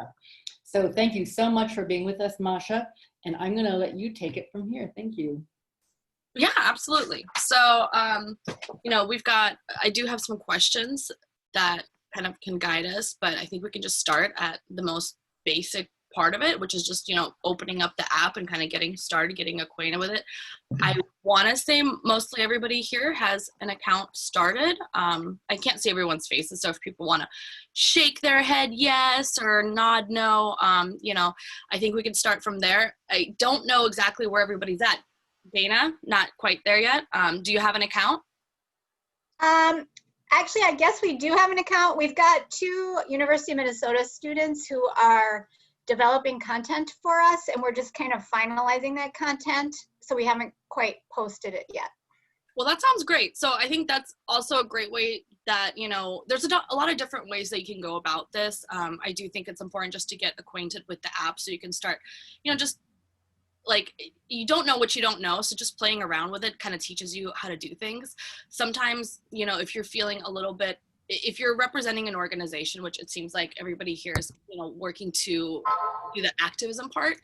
etc. So thank you so much for being with us, Masha, and I'm going to let you take it from here. Thank you. Yeah, absolutely. So, I do have some questions that kind of can guide us, but I think we can just start at the most basic part of it, which is just, opening up the app and kind of getting started, getting acquainted with it. I want to say mostly everybody here has an account started. I can't see everyone's faces, so if people want to shake their head yes or nod no, I think we can start from there. I don't know exactly where everybody's at. Dana, not quite there yet. Do you have an account? Actually, I guess we do have an account. We've got 2 University of Minnesota students who are developing content for us, and we're just kind of finalizing that content. So we haven't quite posted it yet. Well, that sounds great. So I think that's also a great way that, there's a lot of different ways that you can go about this. I do think it's important just to get acquainted with the app so you can start, just like, you don't know what you don't know, so just playing around with it kind of teaches you how to do things. Sometimes, if you're feeling a little bit, if you're representing an organization, which it seems like everybody here is, working to do the activism part,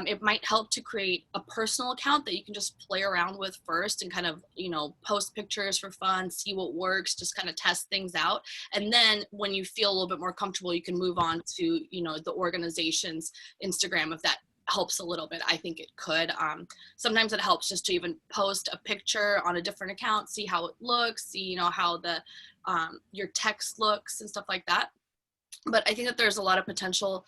it might help to create a personal account that you can just play around with first and kind of, post pictures for fun, see what works, just kind of test things out. And then when you feel a little bit more comfortable, you can move on to, the organization's Instagram if that helps a little bit. I think it could. Sometimes it helps just to even post a picture on a different account, see how it looks, see how the your text looks and stuff like that. But I think that there's a lot of potential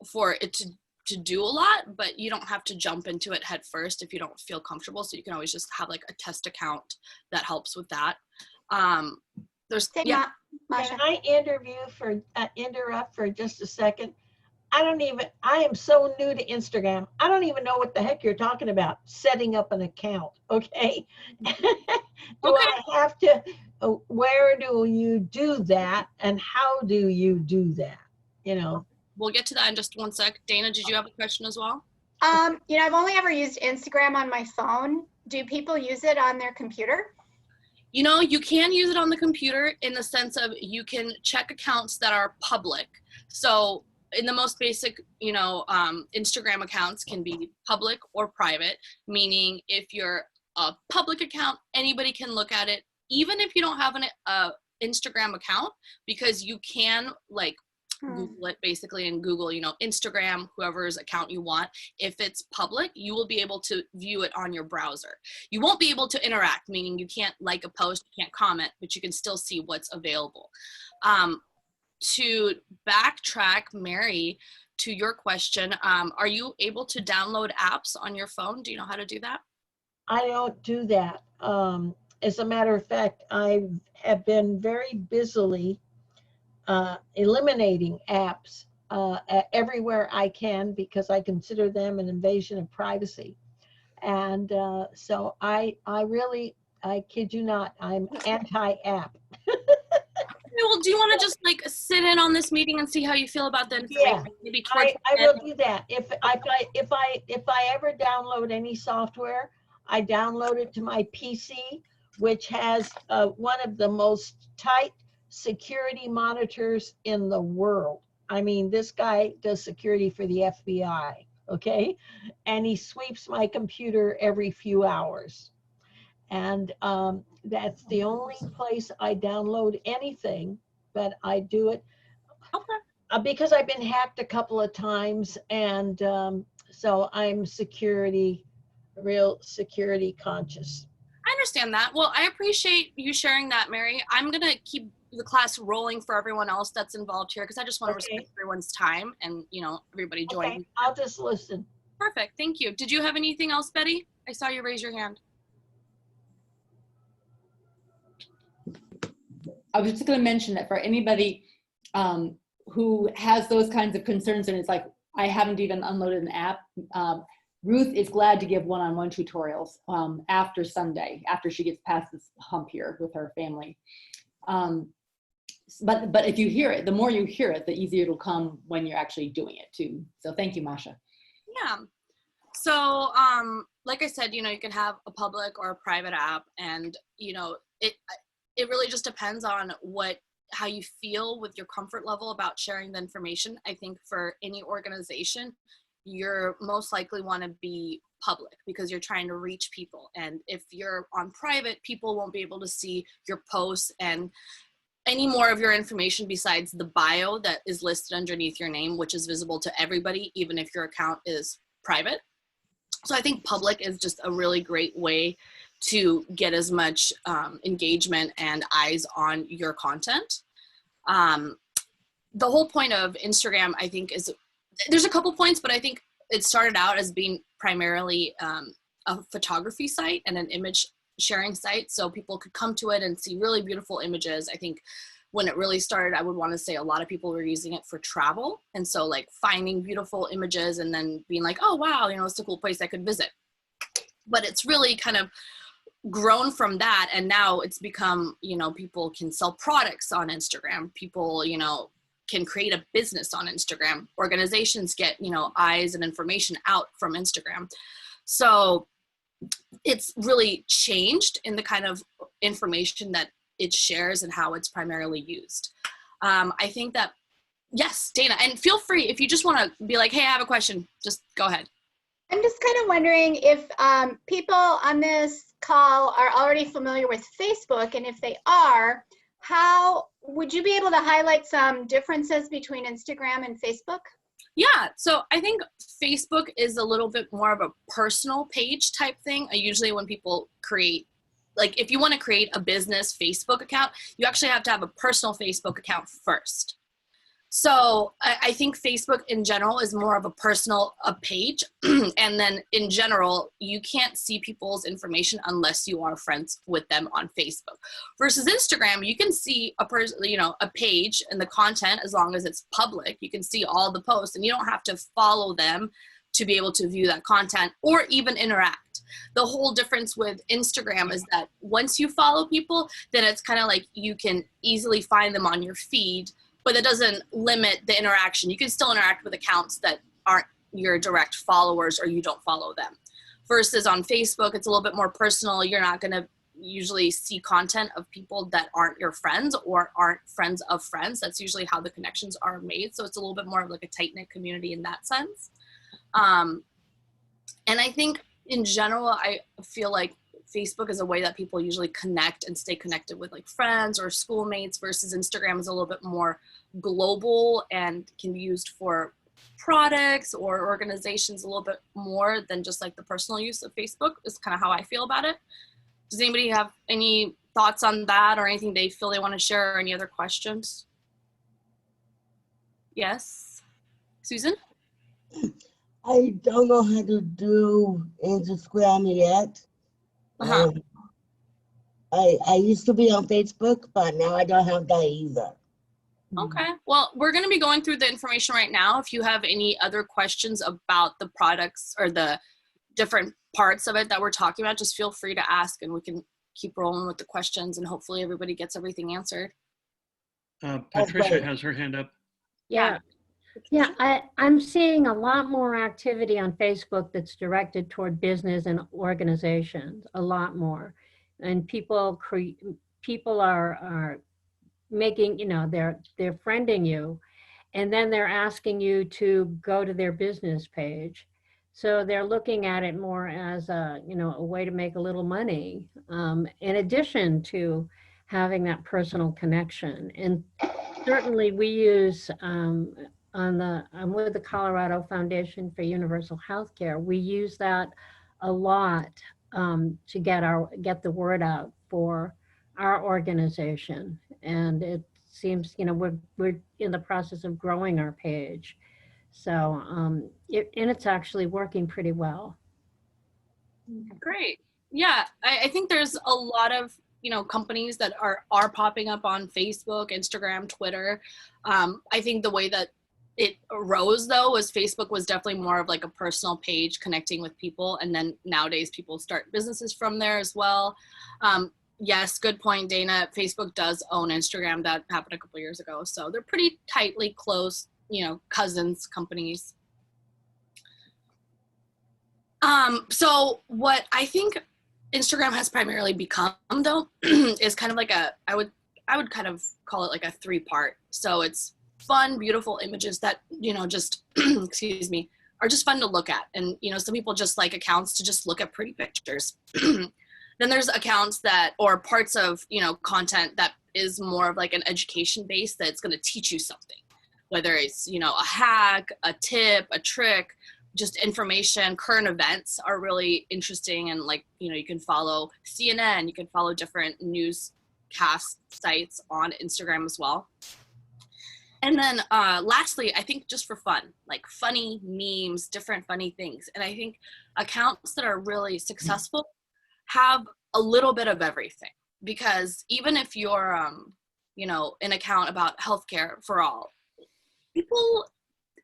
for it to do a lot, but you don't have to jump into it head first if you don't feel comfortable. So you can always just have like a test account that helps with that. Masha. Can I interrupt for just a second? I am so new to Instagram. I don't even know what the heck you're talking about, setting up an account, okay? I have to, where do you do that and how do you do that, We'll get to that in just one sec. Dana, did you have a question as well? I've only ever used Instagram on my phone. Do people use it on their computer? You can use it on the computer in the sense of you can check accounts that are public. So in the most basic, Instagram accounts can be public or private, meaning if you're a public account, anybody can look at it, even if you don't have an Instagram account, because you can Google it basically and Google, Instagram, whoever's account you want. If it's public, you will be able to view it on your browser. You won't be able to interact, meaning you can't like a post, you can't comment, but you can still see what's available. To backtrack, Mary, to your question, are you able to download apps on your phone? Do you know how to do that? I don't do that. As a matter of fact, I have been very busily eliminating apps everywhere I can because I consider them an invasion of privacy. And so I kid you not, I'm anti-app. Well, do you want to just sit in on this meeting and see how you feel about the information? Yeah, maybe I will do that. If I ever download any software, I download it to my PC, which has one of the most tight security monitors in the world. I mean, this guy does security for the FBI, okay? And he sweeps my computer every few hours. And that's the only place I download anything, but I do it because I've been hacked a couple of times, and so I'm real security conscious. I understand that. Well, I appreciate you sharing that, Mary. I'm going to keep the class rolling for everyone else that's involved here because I just want to respect everyone's time and, everybody join. Okay, I'll just listen. Perfect. Thank you. Did you have anything else, Betty? I saw you raise your hand. I was just going to mention that for anybody who has those kinds of concerns and it's like, I haven't even unloaded an app, Ruth is glad to give one-on-one tutorials after Sunday, after she gets past this hump here with her family. But if you hear it, the more you hear it, the easier it'll come when you're actually doing it too. So thank you, Masha. Yeah. So like I said, you can have a public or a private app, and it really just depends on what how you feel with your comfort level about sharing the information. I think for any organization, you're most likely want to be public because you're trying to reach people. And if you're on private, people won't be able to see your posts and any more of your information besides the bio that is listed underneath your name, which is visible to everybody, even if your account is private. So I think public is just a really great way to get as much engagement and eyes on your content. The whole point of Instagram, I think, is there's a couple points, but I think it started out as being primarily a photography site and an image sharing site, so people could come to it and see really beautiful images. I think when it really started, I would want to say a lot of people were using it for travel, and so like finding beautiful images and then being like, oh wow, you know, it's a cool place I could visit. But it's really kind of grown from that, and now it's become, you know, people can sell products on Instagram, people, you know, can create a business on Instagram, organizations get, you know, eyes and information out from Instagram. So it's really changed in the kind of information that it shares and how it's primarily used. I think that, yes, Dana, and feel free if you just want to be like, hey, I have a question, just go ahead. I'm just kind of wondering if people on this call are already familiar with Facebook, and if they are, how would you be able to highlight some differences between Instagram and Facebook? Yeah, so I think Facebook is a little bit more of a personal page type thing. Usually when people create, like if you want to create a business Facebook account, you actually have to have a personal Facebook account first. So I think Facebook in general is more of a personal page. And then in general, you can't see people's information unless you are friends with them on Facebook. Versus Instagram, you can see a page and the content as long as it's public. You can see all the posts and you don't have to follow them to be able to view that content or even interact. The whole difference with Instagram is that once you follow people, then it's kind of like you can easily find them on your feed, but it doesn't limit the interaction. You can still interact with accounts that aren't your direct followers or you don't follow them. Versus on Facebook, it's a little bit more personal. You're not going to usually see content of people that aren't your friends or aren't friends of friends. That's usually how the connections are made. So it's a little bit more of like a tight-knit community in that sense. And I think in general, I feel like Facebook is a way that people usually connect and stay connected with like friends or schoolmates, versus Instagram is a little bit more global and can be used for products or organizations a little bit more than just like the personal use of Facebook is kind of how I feel about it. Does anybody have any thoughts on that or anything they feel they want to share or any other questions? Yes, Susan? I don't know how to do Instagram yet. Uh-huh. I used to be on Facebook, but now I don't have that either. Okay, well, we're going to be going through the information right now. If you have any other questions about the products or the different parts of it that we're talking about, just feel free to ask and we can keep rolling with the questions and hopefully everybody gets everything answered. Patricia has her hand up. Yeah. Yeah, I'm seeing a lot more activity on Facebook that's directed toward business and organizations, a lot more. And people are making, you know, they're friending you, and then they're asking you to go to their business page. So they're looking at it more as a way to make a little money, in addition to having that personal connection. And certainly we use, I'm with the Colorado Foundation for Universal Healthcare. We use that a lot to get the word out for our organization. And it seems, we're in the process of growing our page. So, and it's actually working pretty well. Great. Yeah, I think there's a lot of companies that are popping up on Facebook, Instagram, Twitter. I think the way that it arose though was Facebook was definitely more of like a personal page connecting with people, and then nowadays people start businesses from there as well. Yes, good point, Dana. Facebook does own Instagram. That happened a couple years ago, so they're pretty tightly close, cousins companies. So what I think Instagram has primarily become though is kind of like I I would kind of call it like a 3-part. So it's fun, beautiful images that, you know, just, excuse me, are just fun to look at. And, you know, some people just like accounts to just look at pretty pictures. Then there's accounts that, or parts of, you know, content that is more of like an education base that's going to teach you something, whether it's, you know, a hack, a tip, a trick, just information. Current events are really interesting. And like, you know, you can follow CNN, you can follow different newscast sites on Instagram as well. And then lastly, I think just for fun, like funny memes, different funny things. And I think accounts that are really successful have a little bit of everything, because even if you're, you know, an account about healthcare for all, people,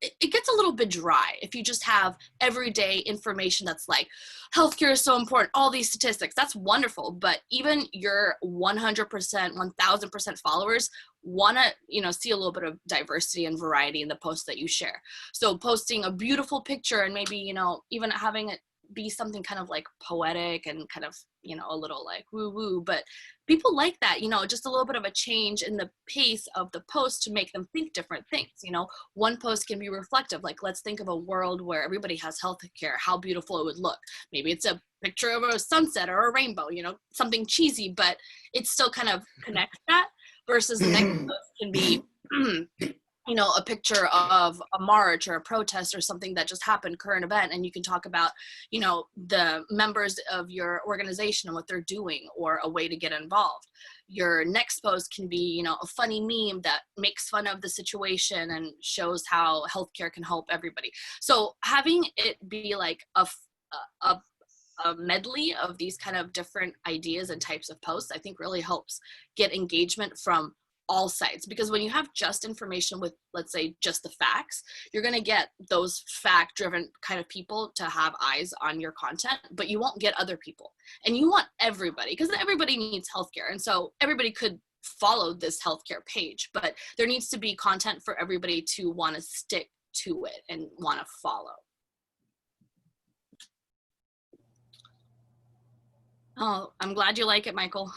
it gets a little bit dry if you just have everyday information that's like, healthcare is so important, all these statistics, that's wonderful. But even your 100%, 1000% followers want to, you know, see a little bit of diversity and variety in the posts that you share. So posting a beautiful picture and maybe, you know, even having it be something kind of like poetic and kind of, you know, a little like woo woo, but people like that, you know, just a little bit of a change in the pace of the post to make them think different things. You know, one post can be reflective, like, let's think of a world where everybody has health care, how beautiful it would look. Maybe it's a picture of a sunset or a rainbow, you know, something cheesy, but it still kind of connects that, versus the next post can be you know, a picture of a march or a protest or something that just happened, current event, and you can talk about, you know, the members of your organization and what they're doing, or a way to get involved. Your next post can be, you know, a funny meme that makes fun of the situation and shows how healthcare can help everybody. So having it be like a medley of these kind of different ideas and types of posts, I think really helps get engagement from all sides. Because when you have just information with, let's say, just the facts, you're going to get those fact-driven kind of people to have eyes on your content, but you won't get other people. And you want everybody, because everybody needs healthcare. And so everybody could follow this healthcare page, but there needs to be content for everybody to want to stick to it and want to follow. Oh, I'm glad you like it, Michael.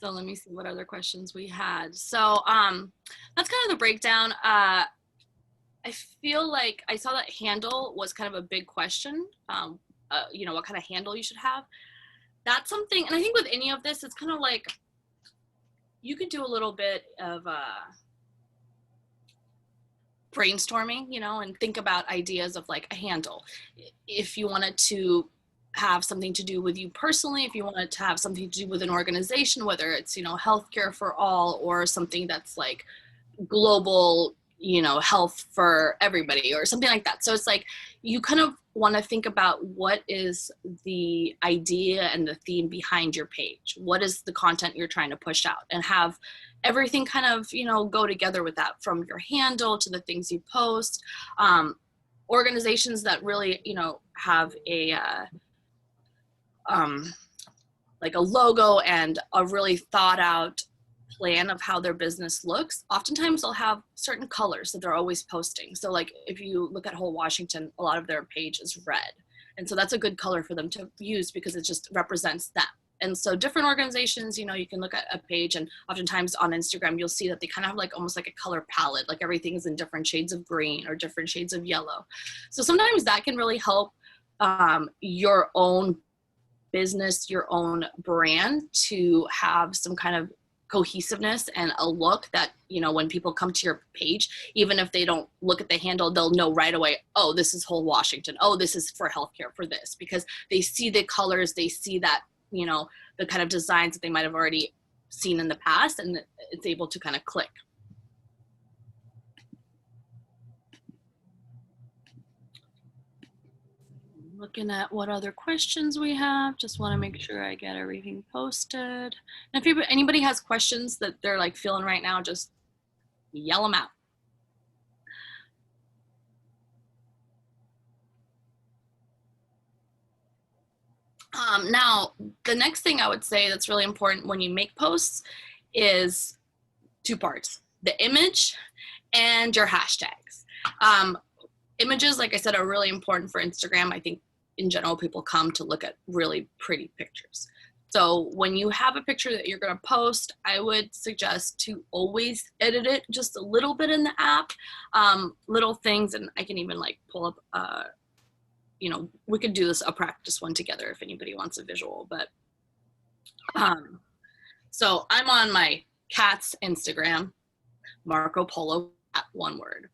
So let me see what other questions we had. So that's kind of the breakdown. I feel like I saw that handle was kind of a big question. You know, what kind of handle you should have. That's something, and I think with any of this, it's kind of like you could do a little bit of brainstorming, you know, and think about ideas of like a handle. If you wanted to have something to do with you personally, if you wanted to have something to do with an organization, whether it's, you know, healthcare for all, or something that's like global, you know, health for everybody, or something like that. So it's like, you kind of want to think about what is the idea and the theme behind your page. What is the content you're trying to push out, and have everything kind of, you know, go together with that, from your handle to the things you post. Organizations that really, you know, have a, like a logo and a really thought out plan of how their business looks, oftentimes they'll have certain colors that they're always posting. So like if you look at Whole Washington, a lot of their page is red. And so that's a good color for them to use, because it just represents them. And so different organizations, you know, you can look at a page, and oftentimes on Instagram, you'll see that they kind of have like almost like a color palette, like everything is in different shades of green or different shades of yellow. So sometimes that can really help your own business, your own brand, to have some kind of cohesiveness and a look that, you know, when people come to your page, even if they don't look at the handle, they'll know right away, oh, this is Whole Washington. Oh, this is for healthcare for this, because they see the colors, they see that, you know, the kind of designs that they might have already seen in the past, and it's able to kind of click. Looking at what other questions we have. Just want to make sure I get everything posted. And if anybody has questions that they're like feeling right now, just yell them out. Now, the next thing I would say that's really important when you make posts is 2 parts: the image and your hashtags. Images, like I said, are really important for Instagram. I think in general, people come to look at really pretty pictures. So when you have a picture that you're going to post, I would suggest to always edit it just a little bit in the app, little things. And I can even like pull up, you know, we could do this a practice one together if anybody wants a visual, but so I'm on my cat's Instagram, Marco Polo, at one word.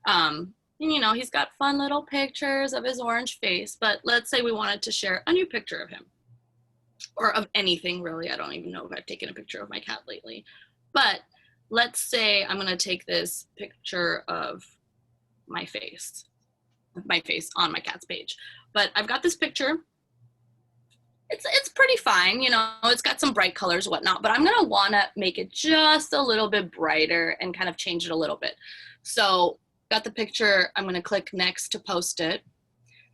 And, you know, he's got fun little pictures of his orange face, but let's say we wanted to share a new picture of him, or of anything really. I don't even know if I've taken a picture of my cat lately, but let's say I'm going to take this picture of my face on my cat's page. But I've got this picture. It's pretty fine, you know, it's got some bright colors, whatnot, but I'm going to want to make it just a little bit brighter and kind of change it a little bit. So got the picture, I'm going to click next to post it.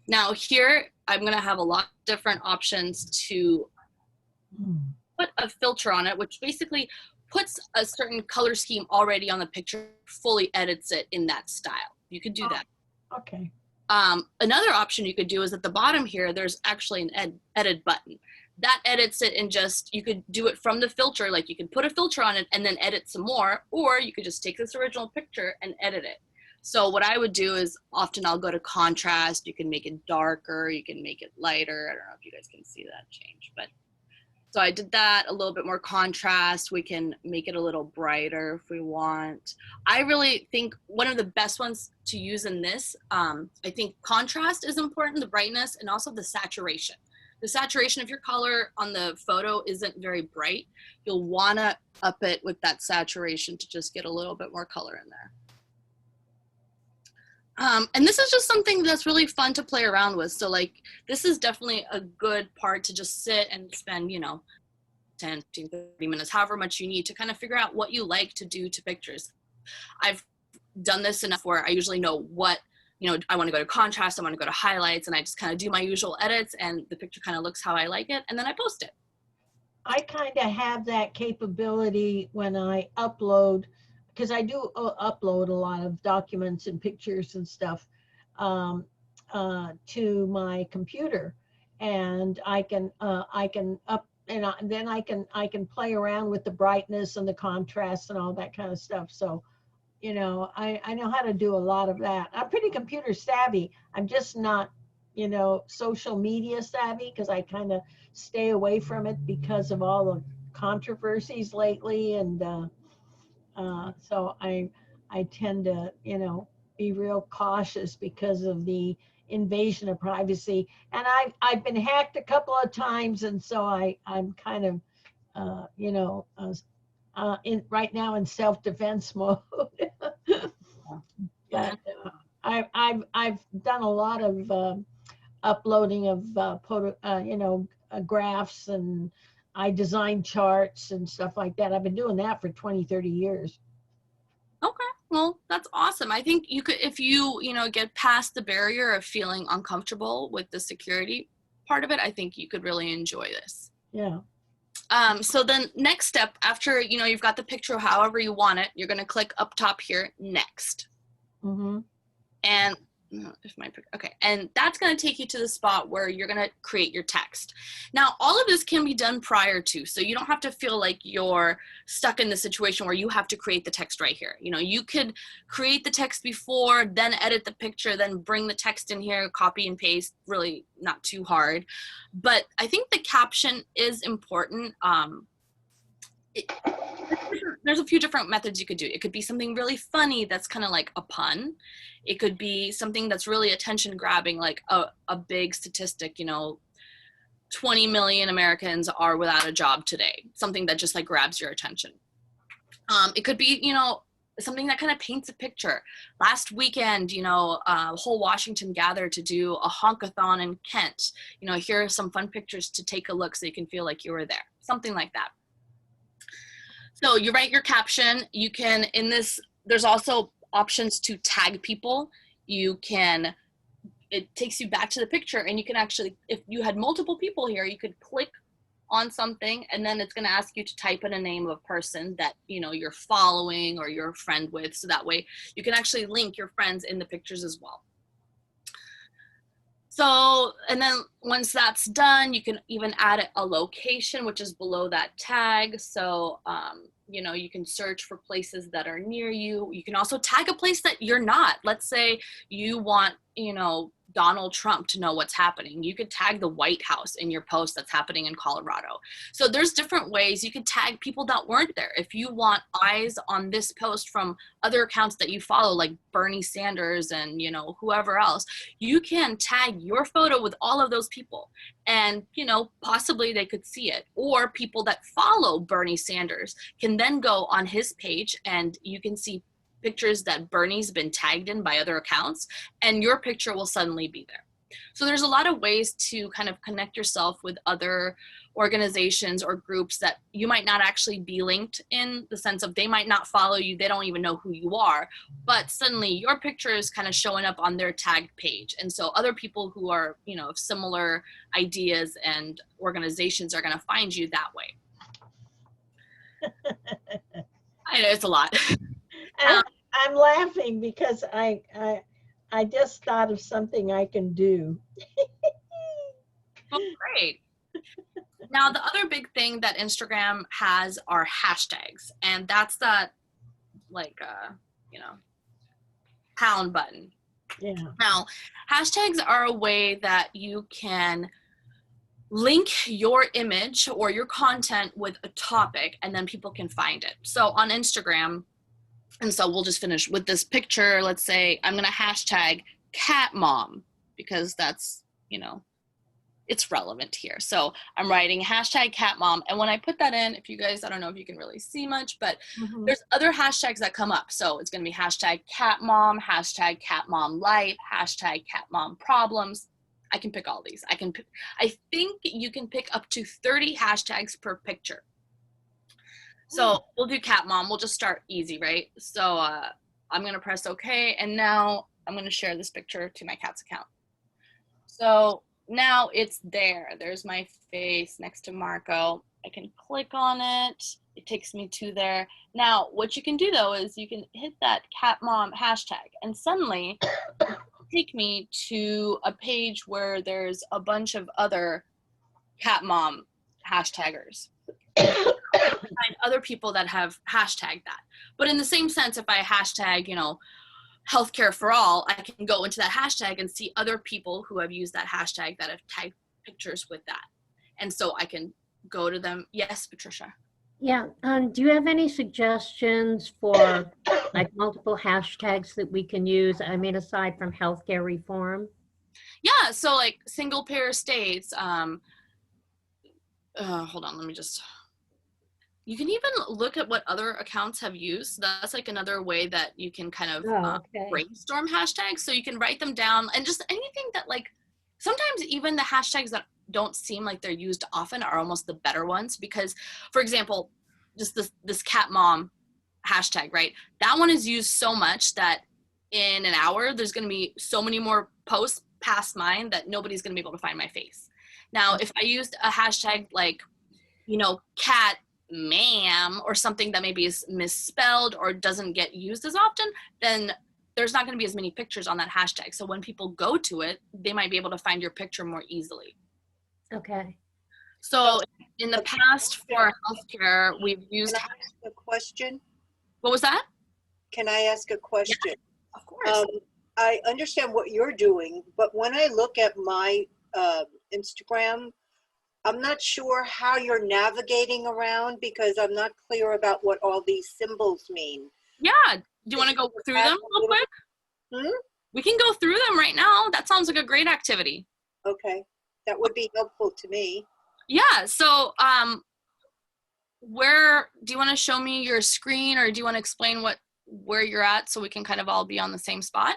Now here, I'm going to have a lot of different options to put a filter on it, which basically puts a certain color scheme already on the picture, fully edits it in that style. You could do that. Okay. Another option you could do is at the bottom here, there's actually an edit button. That edits it, and just, you could do it from the filter, like you can put a filter on it and then edit some more, or you could just take this original picture and edit it. So what I would do is often I'll go to contrast, you can make it darker, you can make it lighter. I don't know if you guys can see that change, but so I did that, a little bit more contrast. We can make it a little brighter if we want. I really think one of the best ones to use in this, I think contrast is important, the brightness, and also the saturation. The saturation, if your color on the photo isn't very bright, you'll wanna up it with that saturation to just get a little bit more color in there. And this is just something that's really fun to play around with. So like, this is definitely a good part to just sit and spend, you know, 10, 15, 30 minutes, however much you need to kind of figure out what you like to do to pictures. I've done this enough where I usually know what, you know, I want to go to contrast, I want to go to highlights, and I just kind of do my usual edits, and the picture kind of looks how I like it, and then I post it. I kind of have that capability when I upload, because I do upload a lot of documents and pictures and stuff to my computer, and I can up, and then I can play around with the brightness and the contrast and all that kind of stuff. So, you know, I know how to do a lot of that. I'm pretty computer savvy. I'm just not, you know, social media savvy, because I kind of stay away from it because of all the controversies lately, and so I tend to, you know, be real cautious because of the invasion of privacy. And I've been hacked a couple of times, and so I'm kind of, you know, right now in self-defense mode. But I've done a lot of uploading of you know, graphs, and I design charts and stuff like that. I've been doing that for 20, 30 years. Okay, well, that's awesome. I think you could, if you know, get past the barrier of feeling uncomfortable with the security part of it, I think you could really enjoy this. Yeah. So then next step, after, you know, you've got the picture however you want it, you're going to click up top here, next. Mm-hmm. And okay, and that's going to take you to the spot where you're going to create your text. Now, all of this can be done prior to, so you don't have to feel like you're stuck in the situation where you have to create the text right here. You know, you could create the text before, then edit the picture, then bring the text in here, copy and paste, really not too hard. But I think the caption is important. There's a few different methods you could do. It could be something really funny that's kind of like a pun. It could be something that's really attention grabbing, like a big statistic, you know, 20 million Americans are without a job today. Something that just like grabs your attention. It could be, you know, something that kind of paints a picture. Last weekend, you know, whole Washington gathered to do a honkathon in Kent. You know, here are some fun pictures to take a look so you can feel like you were there. Something like that. So you write your caption. You can, in this, there's also options to tag people. You can, it takes you back to the picture, and you can actually, if you had multiple people here, you could click on something, and then it's going to ask you to type in a name of a person that, you know, you're following or you're a friend with. So that way you can actually link your friends in the pictures as well. So, and then once that's done, you can even add a location, which is below that tag. So, you know, you can search for places that are near you. You can also tag a place that you're not. Let's say you want, you know, Donald Trump to know what's happening. You could tag the White House in your post that's happening in Colorado. So there's different ways you could tag people that weren't there. If you want eyes on this post from other accounts that you follow, like Bernie Sanders and, you know, whoever else, you can tag your photo with all of those people, and, you know, possibly they could see it. Or people that follow Bernie Sanders can then go on his page and you can see pictures that Bernie's been tagged in by other accounts, and your picture will suddenly be there. So there's a lot of ways to kind of connect yourself with other organizations or groups that you might not actually be linked in the sense of they might not follow you, they don't even know who you are, but suddenly your picture is kind of showing up on their tagged page. And so other people who are, you know, of similar ideas and organizations are going to find you that way. I know it's a lot. I'm laughing because I just thought of something I can do. Oh, great. Now, the other big thing that Instagram has are hashtags, and that's that, like, you know, pound button. Yeah. Now, hashtags are a way that you can link your image or your content with a topic, and then people can find it. So on Instagram, and so we'll just finish with this picture. Let's say I'm going to hashtag cat mom because that's, you know, it's relevant here. So I'm writing hashtag cat mom. And when I put that in, if you guys, I don't know if you can really see much, but there's other hashtags that come up. So it's going to be hashtag cat mom life, hashtag cat mom problems. I can pick all these. I think you can pick up to 30 hashtags per picture. So we'll do cat mom. We'll just start easy, right? So I'm going to press OK. And now I'm going to share this picture to my cat's account. So now it's there. There's my face next to Marco. I can click on it. It takes me to there. Now, what you can do, though, is you can hit that cat mom hashtag. And suddenly take me to a page where there's a bunch of other cat mom hashtaggers. Find other people that have hashtagged that. But in the same sense, if I hashtag, you know, healthcare for all, I can go into that hashtag and see other people who have used that hashtag that have tagged pictures with that. And so I can go to them. Yes, Patricia. Yeah. Do you have any suggestions for like multiple hashtags that we can use? I mean, aside from healthcare reform? Yeah. So like single payer states. Hold on. Let me just. You can even look at what other accounts have used. That's like another way that you can kind of brainstorm hashtags. So you can write them down and just anything that, like, sometimes even the hashtags that don't seem like they're used often are almost the better ones. Because, for example, just this cat mom hashtag, right? That one is used so much that in an hour, there's going to be so many more posts past mine that nobody's going to be able to find my face. Now, if I used a hashtag like, you know, cat ma'am or something that maybe is misspelled or doesn't get used as often, then there's not going to be as many pictures on that hashtag. So when people go to it, they might be able to find your picture more easily. Okay. So in the past for healthcare, we've used. Can I ask a question? What was that? Can I ask a question? Yeah, of course. I understand what you're doing, but when I look at my Instagram, I'm not sure how you're navigating around because I'm not clear about what all these symbols mean. Yeah. Do you want to go through them real quick? Hmm? We can go through them right now. That sounds like a great activity. Okay. That would be helpful to me. Yeah. So where do you want to show me your screen, or do you want to explain where you're at so we can kind of all be on the same spot?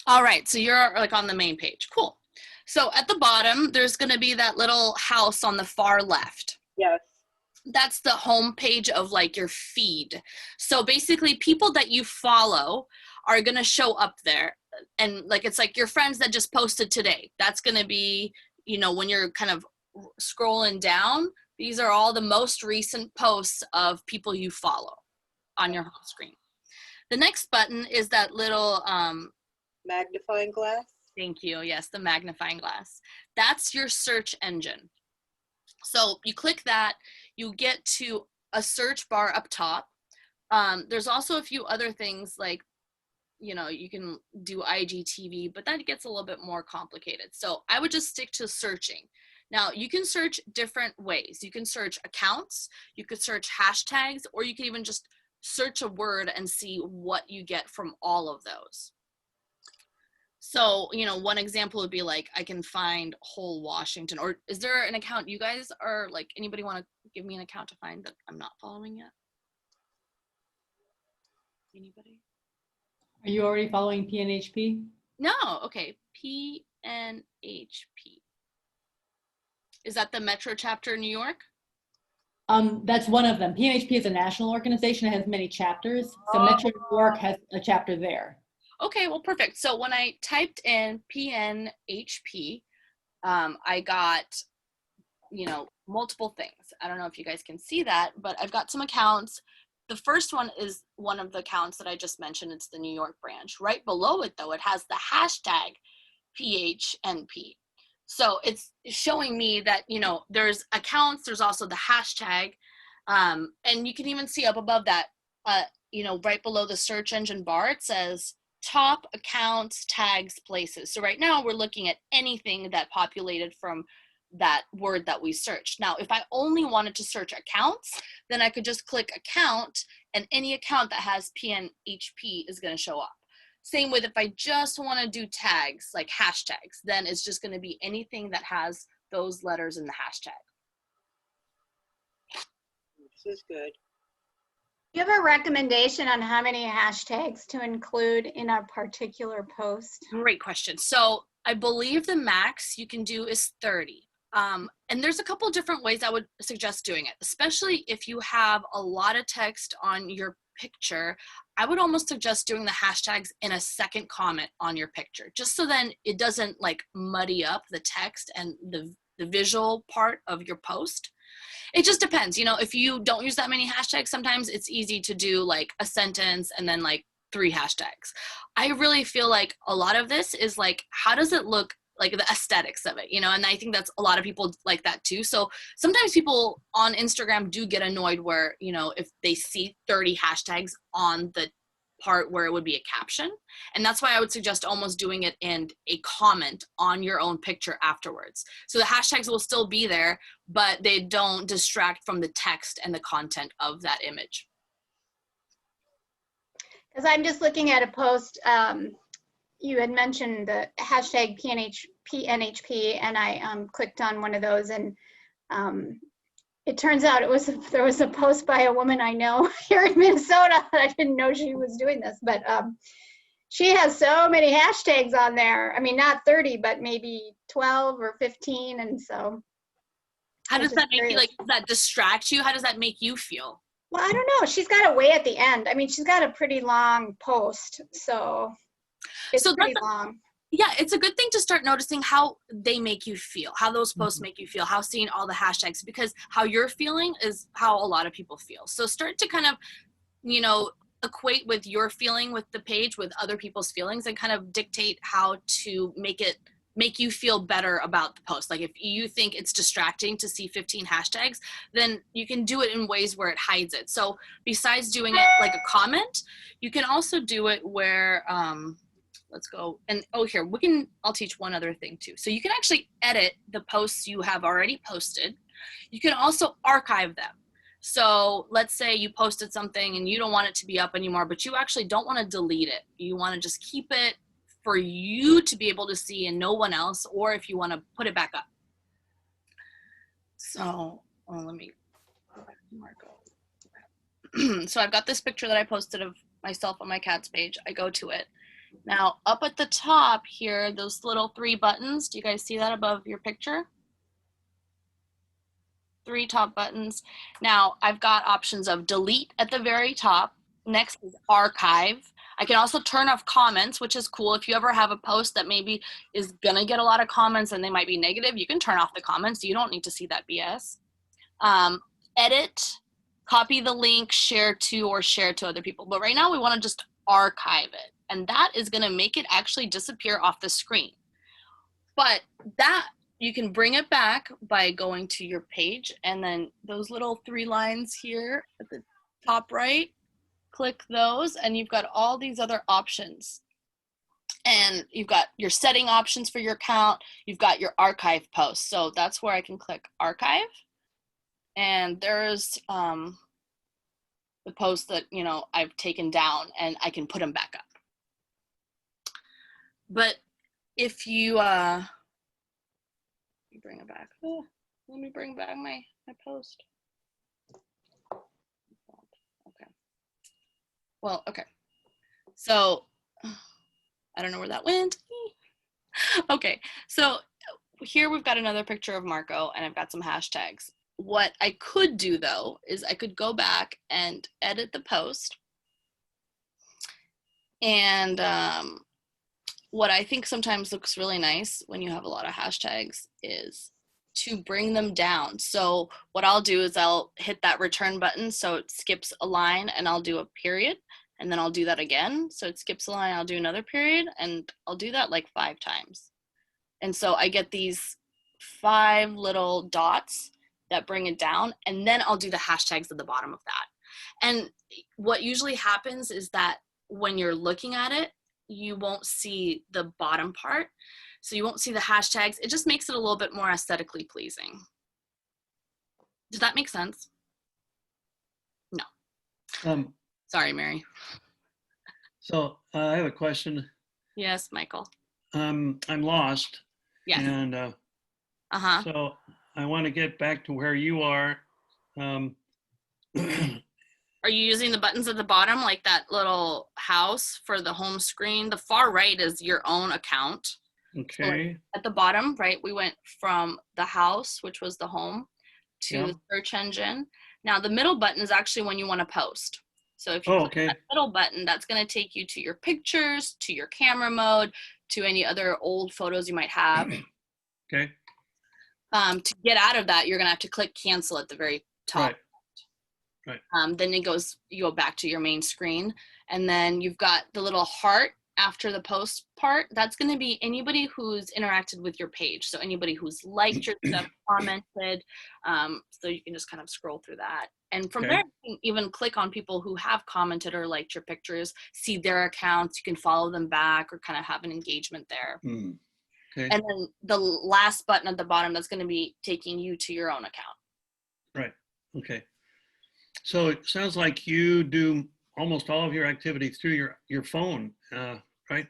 All right, so you're like on the main page. Cool. So at the bottom, there's going to be that little house on the far left. Yes. That's the home page of like your feed. So basically people that you follow are going to show up there. And like, it's like your friends that just posted today. That's going to be, you know, when you're kind of scrolling down, these are all the most recent posts of people you follow on your home screen. The next button is that little, Magnifying glass? thank you, yes, the magnifying glass. That's your search engine. So you click that, you get to a search bar up top. There's also a few other things like, you know, you can do IGTV, but that gets a little bit more complicated. So I would just stick to searching. Now you can search different ways. You can search accounts, you could search hashtags, or you can even just search a word and see what you get from all of those. So, you know, one example would be like, I can find whole Washington, or is there an account you guys are like, anybody want to give me an account to find that I'm not following yet? Anybody? Are you already following PNHP? No, okay, PNHP. Is that the Metro chapter in New York? That's one of them. PNHP is a national organization. It has many chapters. So Metro New York has a chapter there. Okay, well, perfect. So when I typed in PNHP, I got, you know, multiple things. I don't know if you guys can see that, but I've got some accounts. The first one is one of the accounts that I just mentioned. It's the New York branch. Right below it, though, it has the hashtag PHNP. So it's showing me that, you know, there's accounts, there's also the hashtag, and you can even see up above that, you know, right below the search engine bar, it says top accounts, tags, places. So right now we're looking at anything that populated from that word that we searched. Now, if I only wanted to search accounts, then I could just click account, and any account that has PNHP is going to show up. Same with if I just want to do tags, like hashtags, then it's just going to be anything that has those letters in the hashtag. This is good. Do you have a recommendation on how many hashtags to include in a particular post? Great question. So I believe the max you can do is 30. And there's a couple different ways I would suggest doing it, especially if you have a lot of text on your picture. I would almost suggest doing the hashtags in a second comment on your picture, just so then it doesn't like muddy up the text and the visual part of your post. It just depends. You know, if you don't use that many hashtags, sometimes it's easy to do like a sentence and then like 3 hashtags. I really feel like a lot of this is like, how does it look, like the aesthetics of it, you know? And I think that's a lot of people like that too. So sometimes people on Instagram do get annoyed where, you know, if they see 30 hashtags on the part where it would be a caption. And that's why I would suggest almost doing it in a comment on your own picture afterwards. So the hashtags will still be there, but they don't distract from the text and the content of that image. Because I'm just looking at a post, you had mentioned the hashtag PNHP, and I clicked on one of those, and it turns out there was a post by a woman I know here in Minnesota. I didn't know she was doing this, but she has so many hashtags on there. I mean, not 30, but maybe 12 or 15, and so. How does that make you, like, does that distract you? How does that make you feel? Well, I don't know. She's got it way at the end. I mean, she's got a pretty long post, so it's pretty long. Yeah, it's a good thing to start noticing how they make you feel, how those posts make you feel, how seeing all the hashtags, because how you're feeling is how a lot of people feel. So start to kind of, you know, equate with your feeling with the page with other people's feelings and kind of dictate how to make you feel better about the post. Like if you think it's distracting to see 15 hashtags, then you can do it in ways where it hides it. So besides doing it like a comment, you can also do it where, let's go, and here, I'll teach one other thing too. So you can actually edit the posts you have already posted. You can also archive them. So let's say you posted something and you don't want it to be up anymore, but you actually don't want to delete it. You want to just keep it for you to be able to see and no one else, or if you want to put it back up. So let me go back to Marco. So I've got this picture that I posted of myself on my cat's page. I go to it. Now up at the top here, those little 3 buttons, do you guys see that above your picture? 3 top buttons. Now I've got options of delete at the very top. Next is archive. I can also turn off comments, which is cool. If you ever have a post that maybe is gonna get a lot of comments and they might be negative, you can turn off the comments. You don't need to see that BS. Edit, copy the link, share to, or share to other people. But right now we wanna just archive it. And that is going to make it actually disappear off the screen. But that, you can bring it back by going to your page, and then those little 3 lines here at the top right, click those, and you've got all these other options. And you've got your setting options for your account. You've got your archive posts. So that's where I can click archive. And there's the posts that, you know, I've taken down, and I can put them back up. But if you, let me bring it back. Oh, let me bring back my post. Okay. Well, okay. So I don't know where that went. Okay, so here we've got another picture of Marco, and I've got some hashtags. What I could do though is I could go back and edit the post. And what I think sometimes looks really nice when you have a lot of hashtags is to bring them down. So what I'll do is I'll hit that return button so it skips a line, and I'll do a period, and then I'll do that again. So it skips a line, I'll do another period, and I'll do that like 5 times. And so I get these 5 little dots that bring it down, and then I'll do the hashtags at the bottom of that. And what usually happens is that when you're looking at it, you won't see the bottom part. So you won't see the hashtags. It just makes it a little bit more aesthetically pleasing. Does that make sense? No. Sorry, Mary. So I have a question. Yes, Michael. I'm lost. Yes. And so I want to get back to where you are. Are you using the buttons at the bottom, like that little house for the home screen? The far right is your own account. Okay. So like at the bottom, right, we went from the house, which was the home, to the search engine. Now the middle button is actually when you want to post. So if you click that middle button, that's going to take you to your pictures, to your camera mode, to any other old photos you might have. Okay. To get out of that, you're going to have to click cancel at the very top. Right. Right. Then you go back to your main screen, and then you've got the little heart after the post part. That's going to be anybody who's interacted with your page. So anybody who's liked your stuff, commented. So you can just kind of scroll through that. And from there, you can even click on people who have commented or liked your pictures, see their accounts. You can follow them back or kind of have an engagement there. Okay. And then the last button at the bottom, that's going to be taking you to your own account. Right. Okay. So it sounds like you do almost all of your activity through your phone, right?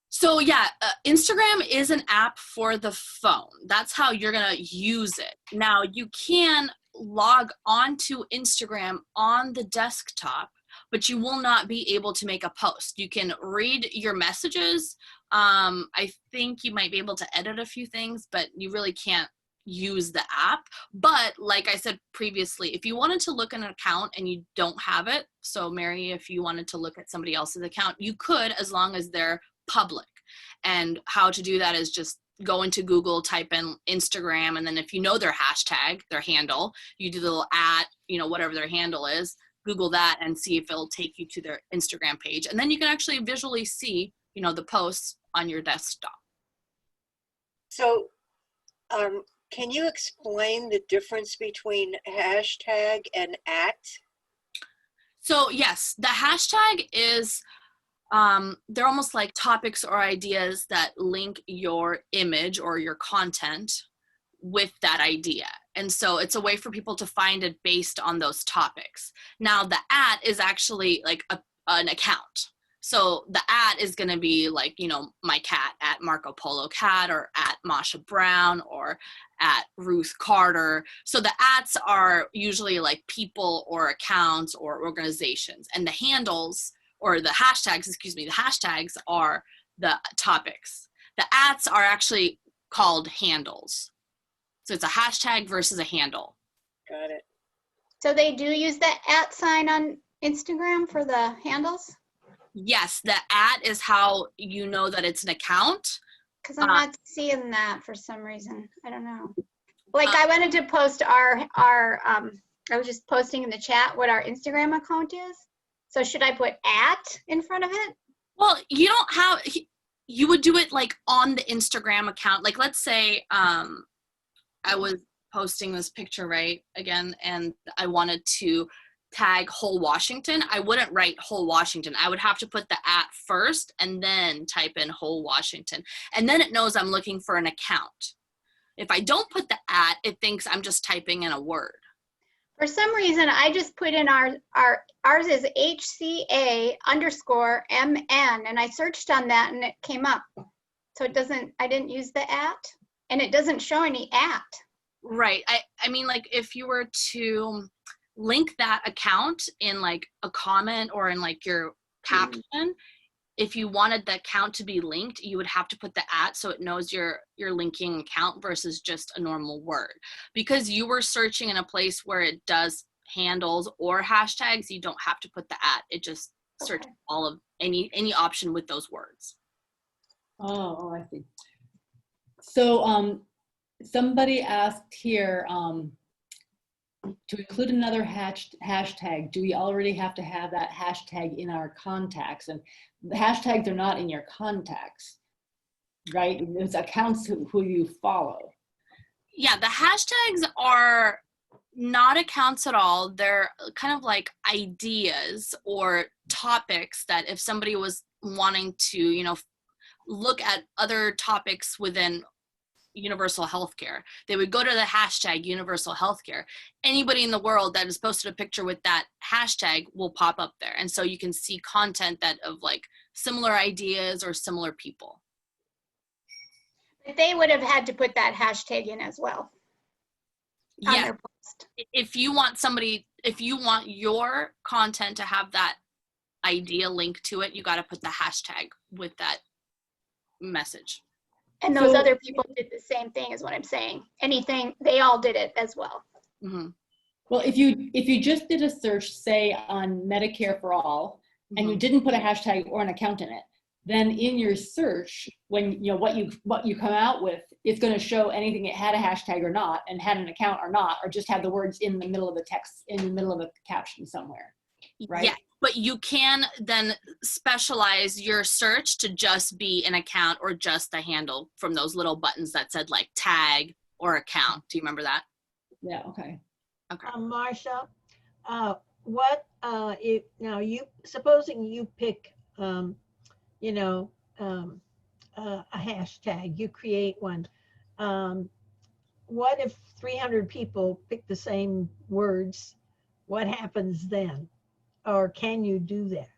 So yeah, Instagram is an app for the phone. That's how you're going to use it. Now you can log onto Instagram on the desktop, but you will not be able to make a post. You can read your messages. I think you might be able to edit a few things, but you really can't use the app. But like I said previously, if you wanted to look at an account and you don't have it, so Mary, if you wanted to look at somebody else's account, you could, as long as they're public. And how to do that is just go into Google, type in Instagram, and then if you know their hashtag, their handle, you do the little @ whatever their handle is, Google that and see if it'll take you to their Instagram page. And then you can actually visually see, the posts on your desktop. So, can you explain the difference between hashtag and @? So yes, the hashtag is, they're almost like topics or ideas that link your image or your content with that idea. And so it's a way for people to find it based on those topics. Now the @ is actually like an account. So the @ is going to be like, my cat @ Marco Polo Cat, or @ Masha Brown, or @ Ruth Carter. So the @ are usually like people or accounts or organizations. And the handles, or the hashtags, the hashtags are the topics. The @ are actually called handles. So it's a hashtag versus a handle. Got it. So they do use the @ sign on Instagram for the handles? Yes, the @ is how you know that it's an account. Because I'm not seeing that for some reason. I don't know. Like I wanted to post I was just posting in the chat what our Instagram account is. So should I put @ in front of it? Well, you don't have, you would do it like on the Instagram account. Like, let's say I was posting this picture, right, again, and I wanted to tag whole Washington. I wouldn't write whole Washington. I would have to put the @ first and then type in whole Washington. And then it knows I'm looking for an account. If I don't put the @ it thinks I'm just typing in a word. For some reason, I just put in ours is HCA_MN, and I searched on that and it came up. So it doesn't, I didn't use the @ and it doesn't show any @. Right. I mean, like, if you were to link that account in like a comment or in like your caption, if you wanted the account to be linked, you would have to put the @ so it knows you're linking account versus just a normal word. Because you were searching in a place where it does handles or hashtags, you don't have to put the @ it just searches all of any option with those words. Oh, I see. So somebody asked here to include another hashtag. Do we already have to have that hashtag in our contacts? And the hashtags are not in your contacts, right? It's accounts who you follow. Yeah, the hashtags are not accounts at all. They're kind of like ideas or topics that if somebody was wanting to, you know, look at other topics within universal healthcare, they would go to the hashtag universal healthcare. Anybody in the world that has posted a picture with that hashtag will pop up there. And so you can see content that of like similar ideas or similar people. But they would have had to put that hashtag in as well on Yeah. their post. If you want your content to have that idea linked to it, you got to put the hashtag with that message. And those So- other people did the same thing is what I'm saying. Anything, they all did it as well. Mm-hmm. Well, if you just did a search, say on Medicare for all, and you didn't put a hashtag or an account in it, then in your search, when you know what you come out with, it's going to show anything it had a hashtag or not, and had an account or not, or just have the words in the middle of the text, in the middle of a caption somewhere, right? Yeah, but you can then specialize your search to just be an account or just a handle from those little buttons that said like tag or account. Do you remember that? Yeah. Okay. Okay. Marsha, what if now supposing you pick a hashtag, you create one. What if 300 people pick the same words? What happens then? Or can you do that?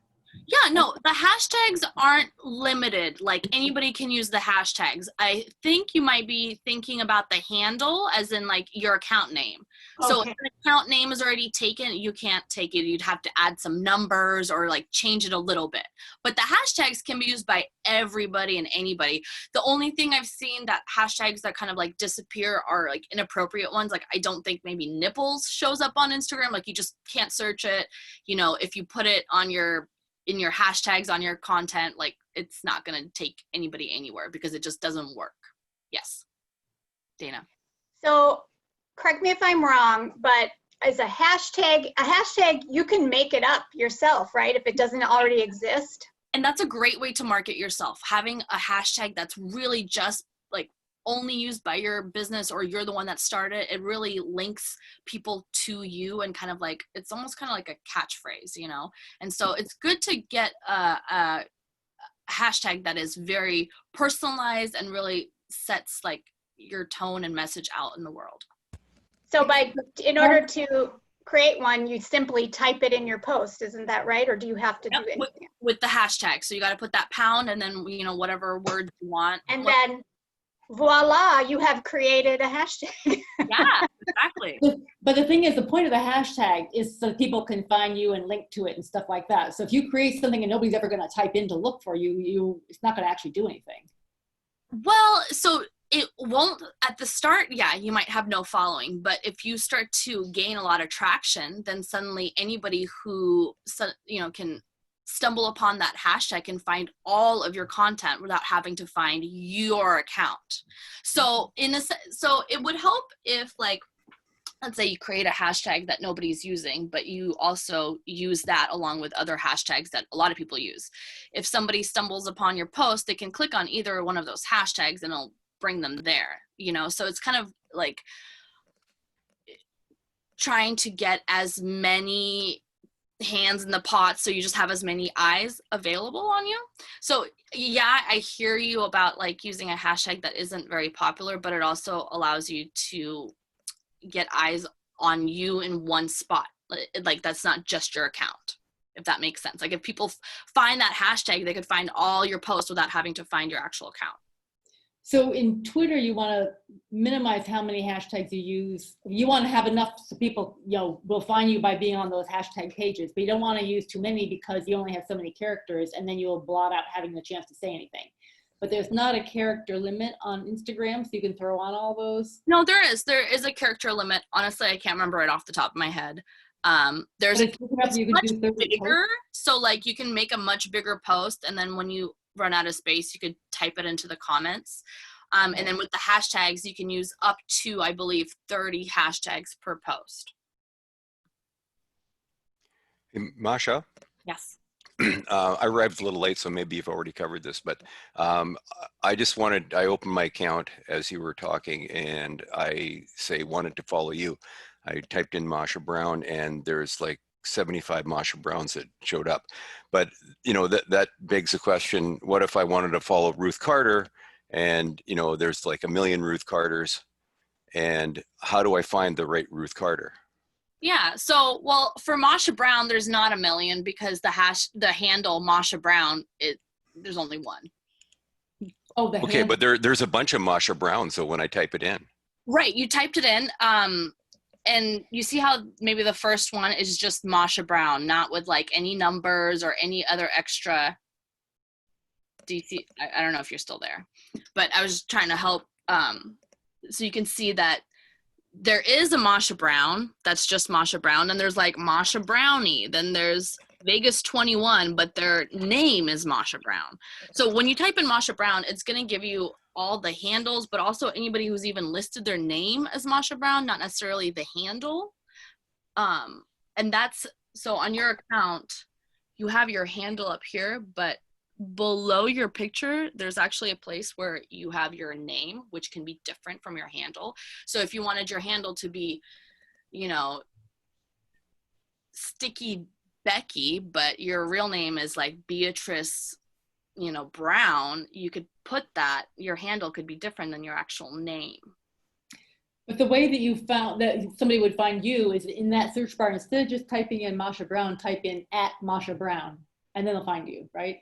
Yeah, no, the hashtags aren't limited. Like anybody can use the hashtags. I think you might be thinking about the handle as in like your account name. So if Okay. an account name is already taken, you can't take it. You'd have to add some numbers or like change it a little bit. But the hashtags can be used by everybody and anybody. The only thing I've seen that hashtags that kind of like disappear are like inappropriate ones. Like I don't think maybe nipples shows up on Instagram. Like you just can't search it. You know, if you put it on in your hashtags on your content, like it's not going to take anybody anywhere because it just doesn't work. Yes. Dana. So correct me if I'm wrong, but as a hashtag, you can make it up yourself, right? If it doesn't already exist. And that's a great way to market yourself. Having a hashtag that's really just like only used by your business or you're the one that started, it really links people to you and kind of like, it's almost kind of like a catchphrase, you know? And so it's good to get a hashtag that is very personalized and really sets like your tone and message out in the world. So in order to create one, you simply type it in your post, isn't that right? Or do you have to do anything? With the hashtag. So you got to put that pound and then, you know, whatever word you want. And then voila, you have created a hashtag. Yeah, exactly. But the thing is, the point of the hashtag is so people can find you and link to it and stuff like that. So if you create something and nobody's ever going to type in to look for you, it's not going to actually do anything. Well, so it won't at the start. Yeah, you might have no following, but if you start to gain a lot of traction, then suddenly anybody who, you know, can stumble upon that hashtag can find all of your content without having to find your account. So so it would help if like let's say you create a hashtag that nobody's using, but you also use that along with other hashtags that a lot of people use. If somebody stumbles upon your post, they can click on either one of those hashtags and it'll bring them there, you know? So it's kind of like trying to get as many hands in the pot so you just have as many eyes available on you. So yeah, I hear you about like using a hashtag that isn't very popular, but it also allows you to get eyes on you in one spot. Like that's not just your account, if that makes sense. Like if people find that hashtag, they could find all your posts without having to find your actual account. So in Twitter, you want to minimize how many hashtags you use. You want to have enough so people, you know, will find you by being on those hashtag pages, but you don't want to use too many because you only have so many characters and then you'll blot out having the chance to say anything. But there's not a character limit on Instagram, so you can throw on all those. No, there is a character limit. Honestly, I can't remember it off the top of my head. There's But it's it's you can much do 30 bigger, so like you can make a much bigger post, and then when you run out of space, you could type it into the comments. And then with the hashtags, you can use up to, I believe, 30 hashtags per post. Masha? Yes. I arrived a little late, so maybe you've already covered this, but I opened my account as you were talking, and I wanted to follow you. I typed in Masha Brown, and there's like 75 Masha Browns that showed up. But, you know, that begs the question, what if I wanted to follow Ruth Carter, and, you know, there's like a million Ruth Carters, and how do I find the right Ruth Carter? Yeah, so, well, for Masha Brown, there's not a million because the handle Masha Brown, there's only one. Oh, okay, but there's a bunch of Masha Browns, so when I type it in. Right, you typed it in, and you see how maybe the first one is just Masha Brown, not with like any numbers or any other extra. Do you see? I don't know if you're still there, but I was trying to help. So you can see that there is a Masha Brown, that's just Masha Brown, and there's like Masha Brownie, then there's Vegas 21, but their name is Masha Brown. So when you type in Masha Brown, it's going to give you all the handles, but also anybody who's even listed their name as Masha Brown, not necessarily the handle. And that's, so on your account, you have your handle up here, but below your picture, there's actually a place where you have your name, which can be different from your handle. So if you wanted your handle to be, you know, Sticky Becky, but your real name is like Beatrice, you know, Brown, you could put that, your handle could be different than your actual name. But the way that you found that somebody would find you is in that search bar, instead of just typing in Masha Brown, type in @Masha Brown, and then they'll find you, right?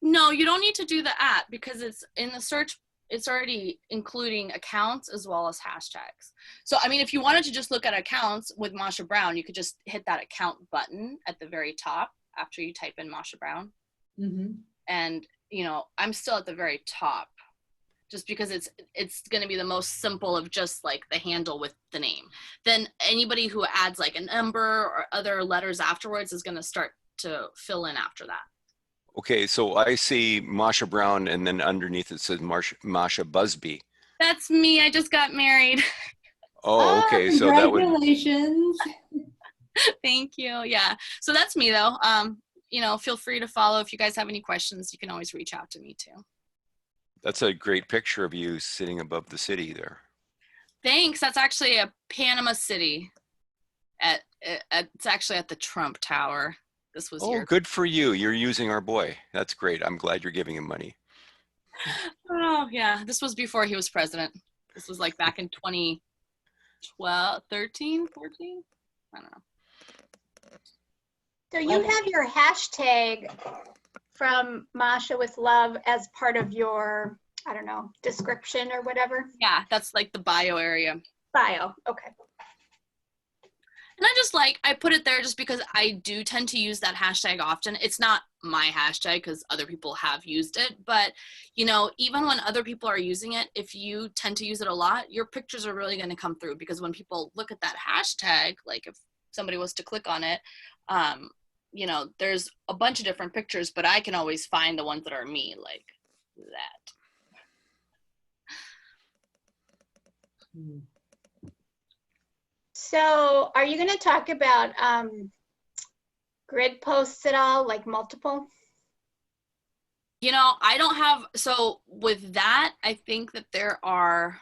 No, you don't need to do the @ because it's in the search, it's already including accounts as well as hashtags. So, I mean, if you wanted to just look at accounts with Masha Brown, you could just hit that account button at the very top after you type in Masha Brown. Mm-hmm. And, you know, I'm still at the very top just because it's going to be the most simple of just like the handle with the name. Then anybody who adds like a number or other letters afterwards is going to start to fill in after that. Okay, so I see Masha Brown, and then underneath it says Masha Busby. That's me. I just got married. Oh, okay. So that would. Congratulations. Thank you. Yeah. So that's me, though. You know, feel free to follow. If you guys have any questions, you can always reach out to me too. That's a great picture of you sitting above the city there. Thanks. That's actually a Panama City. It's actually at the Trump Tower. This was good for you. You're using our boy. That's great. I'm glad you're giving him money. Oh, yeah. This was before he was president. This was like back in 2012, 13, 14? I don't know. So you have your hashtag from Masha with Love as part of your, I don't know, description or whatever? Yeah, that's like the bio area. Bio, okay. And I put it there just because I do tend to use that hashtag often. It's not my hashtag because other people have used it, but you know, even when other people are using it, if you tend to use it a lot, your pictures are really going to come through because when people look at that hashtag, like if somebody was to click on it, you know, there's a bunch of different pictures, but I can always find the ones that are me, like that. So are you going to talk about grid posts at all, like multiple? You know, I don't have, so with that, I think that there are,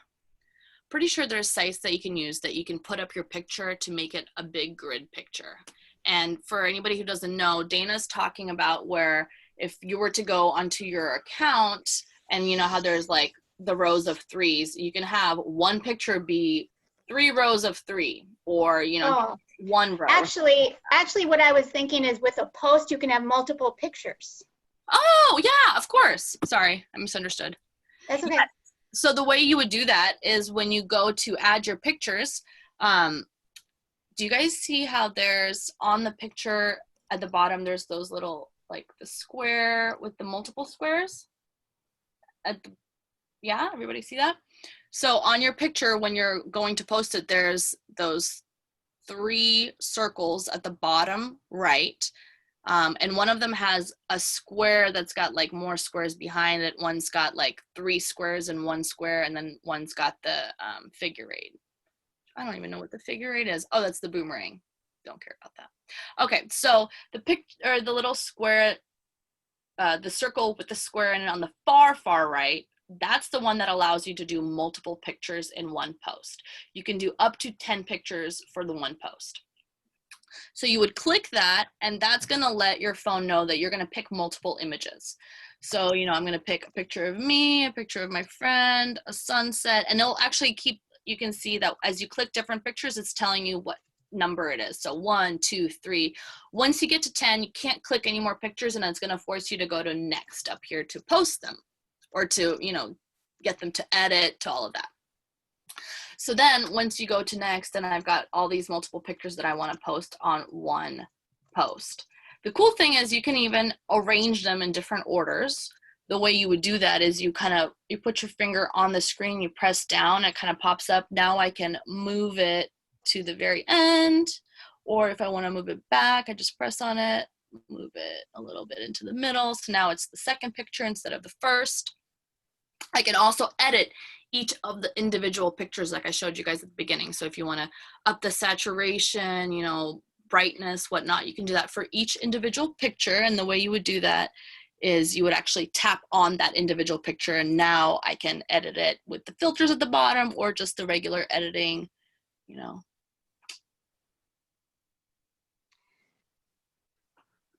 pretty sure there's sites that you can use that you can put up your picture to make it a big grid picture. And for anybody who doesn't know, Dana's talking about where if you were to go onto your account and you know how there's like the rows of threes, you can have one picture be 3 rows of 3, or, you know, Oh, 1 row. actually, what I was thinking is with a post, you can have multiple pictures. Oh, yeah, of course. Sorry, I misunderstood. That's okay. Yeah. So the way you would do that is when you go to add your pictures, do you guys see how there's on the picture at the bottom, there's those little, like the square with the multiple squares? Yeah, everybody see that? So on your picture, when you're going to post it, there's those 3 circles at the bottom right. And one of them has a square that's got like more squares behind it. One's got like 3 squares and 1 square, and then one's got the figure 8. I don't even know what the figure 8 is. Oh, that's the boomerang. Don't care about that. Okay, so the little square, the circle with the square in it on the far right, that's the one that allows you to do multiple pictures in one post. You can do up to 10 pictures for the one post. So you would click that, and that's going to let your phone know that you're going to pick multiple images. So, you know, I'm going to pick a picture of me, a picture of my friend, a sunset, and it'll actually keep, you can see that as you click different pictures, it's telling you what number it is. So 1, 2, 3. Once you get to 10, you can't click any more pictures, and it's going to force you to go to next up here to post them, or to, you know, get them to edit, to all of that. So then once you go to next, and I've got all these multiple pictures that I want to post on one post. The cool thing is you can even arrange them in different orders. The way you would do that is you put your finger on the screen, you press down, it kind of pops up. Now I can move it to the very end, or if I want to move it back, I just press on it, move it a little bit into the middle. So now it's the second picture instead of the first. I can also edit each of the individual pictures like I showed you guys at the beginning. So if you want to up the saturation, you know, brightness, whatnot, you can do that for each individual picture. And the way you would do that is you would actually tap on that individual picture, and now I can edit it with the filters at the bottom or just the regular editing, you know.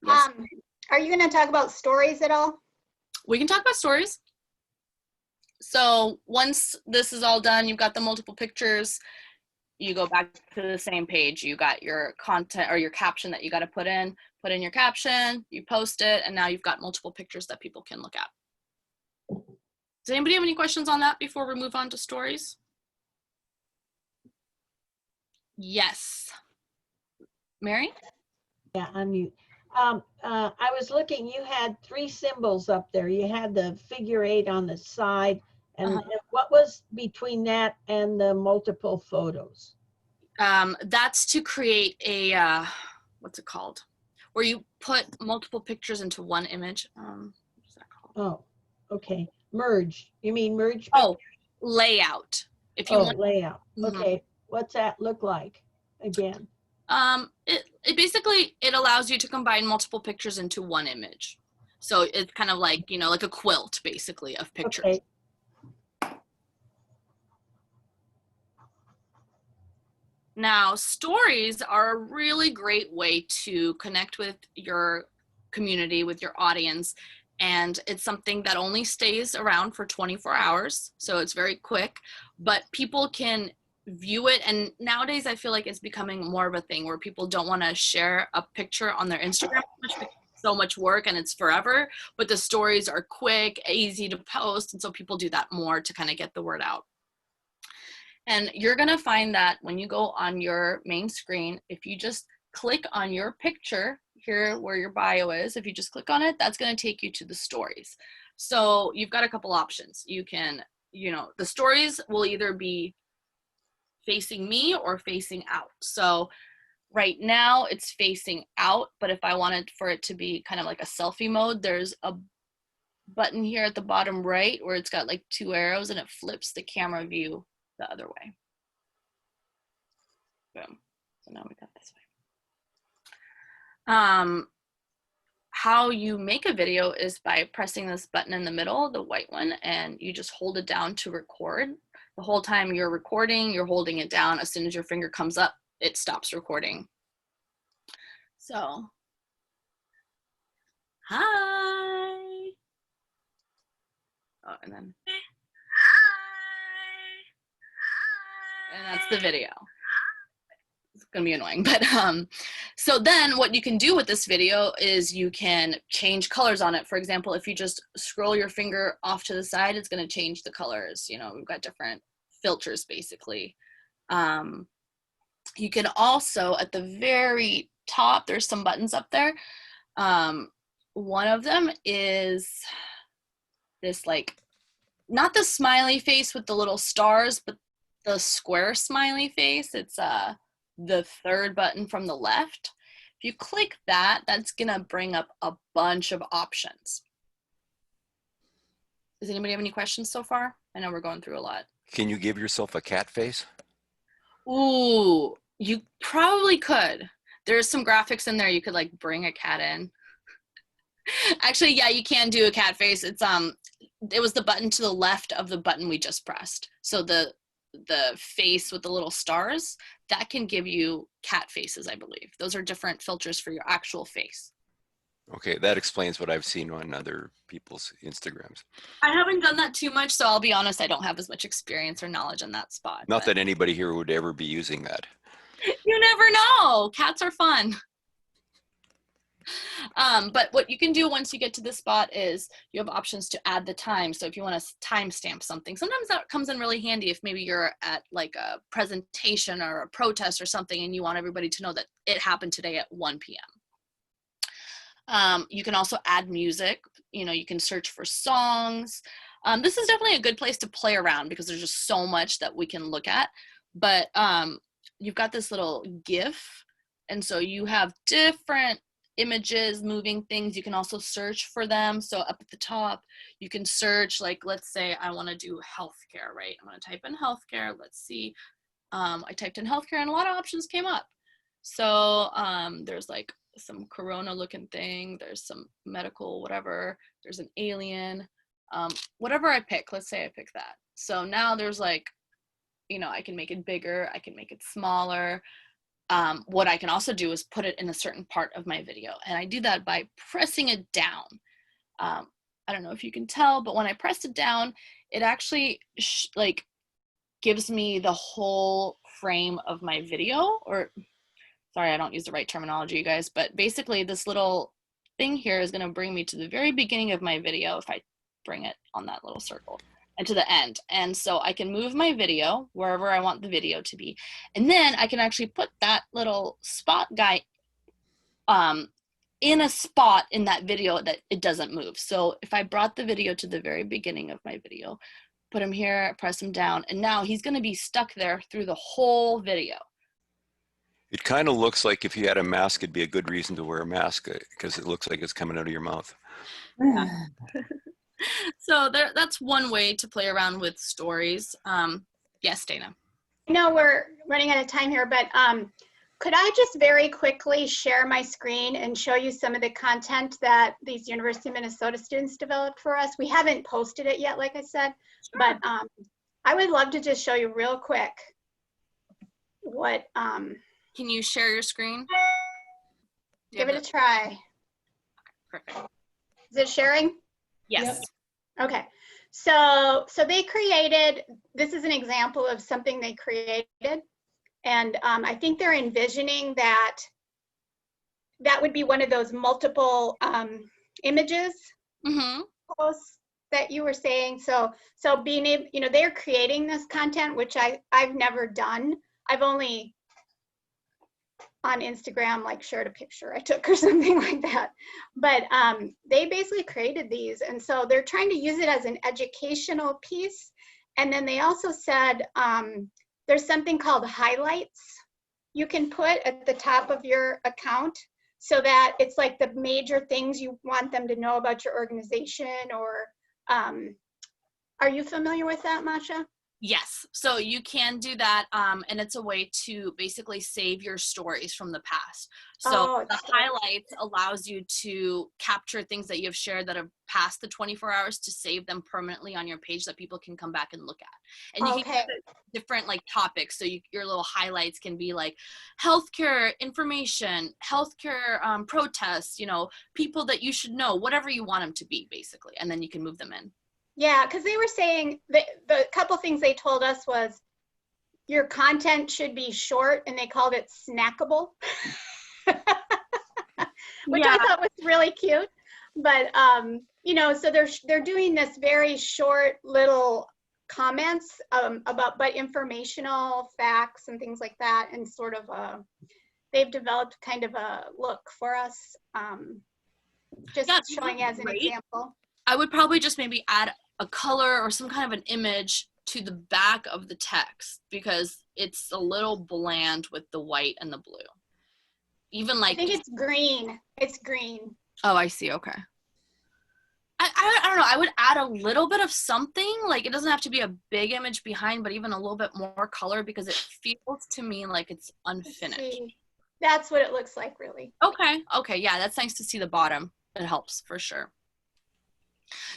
Yes. Are you going to talk about stories at all? We can talk about stories. So once this is all done, you've got the multiple pictures, you go back to the same page. You got your content or your caption that you got to put in your caption, you post it, and now you've got multiple pictures that people can look at. Does anybody have any questions on that before we move on to stories? Yes. Mary? Yeah, unmute. I was looking, you had 3 symbols up there. You had the figure 8 on the side, and what was between that and the multiple photos? That's to create a, what's it called? Where you put multiple pictures into one image. What's that called? Oh, okay. Merge. You mean merge? Oh, layout. If you want layout. Okay. What's that look like again? It basically, it allows you to combine multiple pictures into one image. So it's kind of like, you know, like a quilt basically of pictures. Okay. Now, stories are a really great way to connect with your community, with your audience, and it's something that only stays around for 24 hours, so it's very quick, but people can view it. And nowadays I feel like it's becoming more of a thing where people don't want to share a picture on their Instagram, so much work and it's forever, but the stories are quick, easy to post, and so people do that more to kind of get the word out. And you're going to find that when you go on your main screen, if you just click on your picture here where your bio is, if you just click on it, that's going to take you to the stories. So you've got a couple options. You can, you know, the stories will either be facing me or facing out. So right now it's facing out, but if I wanted for it to be kind of like a selfie mode, there's a button here at the bottom right where it's got like 2 arrows and it flips the camera view the other way. Boom. So now we got this way. How you make a video is by pressing this button in the middle, the white one, and you just hold it down to record. The whole time you're recording, you're holding it down. As soon as your finger comes up, it stops recording. So, hi. Oh, and then, and that's the video. It's gonna be annoying, but so then what you can do with this video is you can change colors on it. For example, if you just scroll your finger off to the side, it's gonna change the colors. You know, we've got different filters basically. You can also, at the very top, there's some buttons up there. One of them is this, like, not the smiley face with the little stars, but the square smiley face. It's the third button from the left. If you click that, that's gonna bring up a bunch of options. Does anybody have any questions so far? I know we're going through a lot. Can you give yourself a cat face? Ooh, you probably could. There's some graphics in there. You could like bring a cat in. Actually, yeah, you can do a cat face. It's it was the button to the left of the button we just pressed. So the face with the little stars, that can give you cat faces, I believe. Those are different filters for your actual face. Okay, that explains what I've seen on other people's Instagrams. I haven't done that too much, so I'll be honest, I don't have as much experience or knowledge in that spot. Not that anybody here would ever be using that. You never know. Cats are fun. But what you can do once you get to this spot is you have options to add the time. So if you want to timestamp something, sometimes that comes in really handy if maybe you're at like a presentation or a protest or something and you want everybody to know that it happened today at 1 p.m. You can also add music. You know, you can search for songs. This is definitely a good place to play around because there's just so much that we can look at. But you've got this little GIF, and so you have different images, moving things. You can also search for them. So up at the top, you can search, like, let's say I want to do healthcare, right? I'm going to type in healthcare. Let's see. I typed in healthcare and a lot of options came up. So there's like some corona looking thing. There's some medical, whatever. There's an alien, whatever I pick. Let's say I pick that. So now there's like, you know, I can make it bigger. I can make it smaller. What I can also do is put it in a certain part of my video. And I do that by pressing it down. I don't know if you can tell, but when I pressed it down, it actually like gives me the whole frame of my video. Or sorry, I don't use the right terminology, you guys, but basically this little thing here is going to bring me to the very beginning of my video if I bring it on that little circle, and to the end. And so I can move my video wherever I want the video to be. And then I can actually put that little spot guy in a spot in that video that it doesn't move. So if I brought the video to the very beginning of my video, put him here, press him down, and now he's going to be stuck there through the whole video. It kind of looks like if you had a mask, it'd be a good reason to wear a mask because it looks like it's coming out of your mouth. So that's one way to play around with stories. Yes, Dana. I know we're running out of time here, but could I just very quickly share my screen and show you some of the content that these University of Minnesota students developed for us? We haven't posted it yet, like I said, sure. But I would love to just show you real quick what. Can you share your screen? Give it a try. Perfect. Is it sharing? Yes. Yep. Okay. So they created, this is an example of something they created. And I think they're envisioning that would be one of those multiple images posts that you were saying. So being able, you know, they're creating this content, which I've never done. I've only on Instagram, like shared a picture I took or something like that. But they basically created these. And so they're trying to use it as an educational piece. And then they also said there's something called highlights you can put at the top of your account so that it's like the major things you want them to know about your organization or, are you familiar with that, Masha? Yes, so you can do that, and it's a way to basically save your stories from the past. So Oh, the it's highlights allows you to capture things that you've shared that have passed the 24 hours to save them permanently on your page that people can come back and look at. And you can okay. give it different like topics. So your little highlights can be like healthcare information, healthcare protests, you know, people that you should know, whatever you want them to be, basically, and then you can move them in. Yeah, because they were saying the couple things they told us was your content should be short, and they called it snackable, which Yeah. I thought was really cute. But you know, so they're doing this very short little comments about but informational facts and things like that, and sort of they've developed kind of a look for us, just Yeah, showing as an great. example. I would probably just maybe add a color or some kind of an image to the back of the text because it's a little bland with the white and the blue. Even I like, think it's green. It's green. oh, I see. Okay. I don't know. I would add a little bit of something. Like it doesn't have to be a big image behind, but even a little bit more color because it feels to me like it's Let's unfinished. see. That's what it looks like, really. Okay. Okay. Yeah, that's nice to see the bottom. It helps for sure.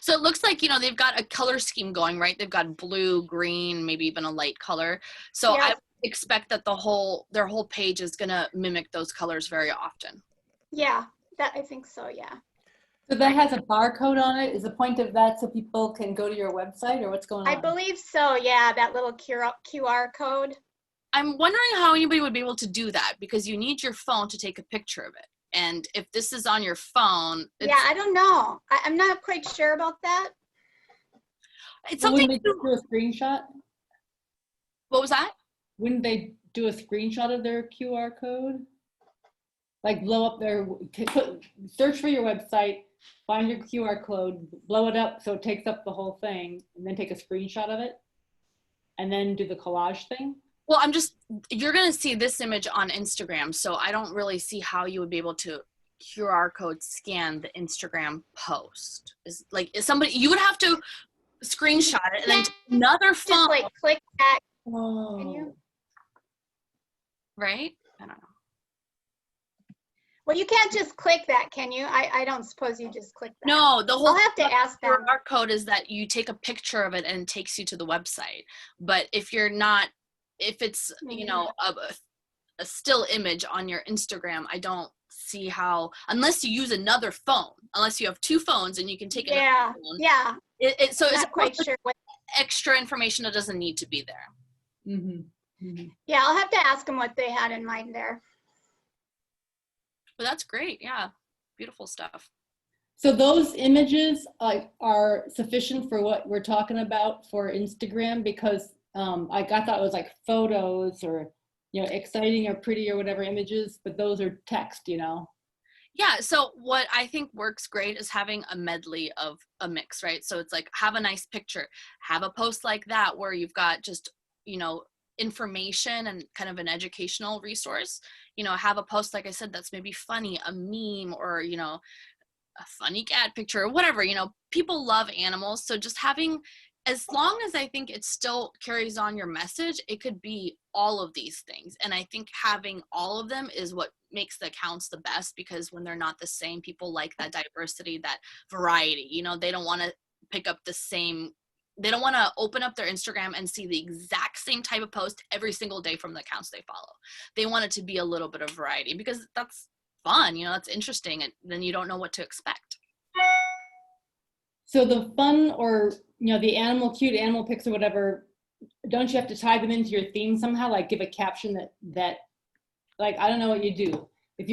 So it looks like, you know, they've got a color scheme going, right? They've got blue, green, maybe even a light color. So Yeah. I expect that their whole page is going to mimic those colors very often. Yeah, that I think so. Yeah. So that has a barcode on it. Is the point of that so people can go to your website, or what's going on? I believe so. Yeah, that little QR code. I'm wondering how anybody would be able to do that because you need your phone to take a picture of it. And if this is on your phone, Yeah, I don't know. I'm not quite sure about that. It's Well, something. wouldn't they do a screenshot? What was that? Wouldn't they do a screenshot of their QR code? Like blow up their, search for your website, find your QR code, blow it up so it takes up the whole thing, and then take a screenshot of it, and then do the collage thing? Well, you're going to see this image on Instagram, so I don't really see how you would be able to QR code scan the Instagram post. You would have to screenshot it and then take another phone. Just like click that. Oh. Can you? Right? I don't know. Well, you can't just click that, can you? I don't suppose you just click that. No, the whole I'll have to ask them. QR code is that you take a picture of it and it takes you to the website. But if it's, you know, a still image on your Instagram, I don't see how, unless you use another phone, unless you have two phones and you can take another phone. Yeah. So it's Not quite sure what. extra information that doesn't need to be there. Mm-hmm. Mm-hmm. Yeah, I'll have to ask them what they had in mind there. But that's great. Yeah. Beautiful stuff. So those images are sufficient for what we're talking about for Instagram, because I thought it was like photos or, you know, exciting or pretty or whatever images, but those are text, you know. Yeah, so what I think works great is having a medley of a mix, right? So it's like, have a nice picture, have a post like that where you've got just, you know, information and kind of an educational resource, you know, have a post, like I said, that's maybe funny, a meme, or, you know, a funny cat picture or whatever. You know, people love animals, so just having, as long as I think it still carries on your message, it could be all of these things. And I think having all of them is what makes the accounts the best, because when they're not the same, people like that diversity, that variety. You know, they don't want to pick up the same, they don't want to open up their Instagram and see the exact same type of post every single day from the accounts they follow. They want it to be a little bit of variety, because that's fun, you know, that's interesting, and then you don't know what to expect. So the fun, or, you know, the cute animal pics or whatever, don't you have to tie them into your theme somehow? Like give a caption that like, I don't know what you do. If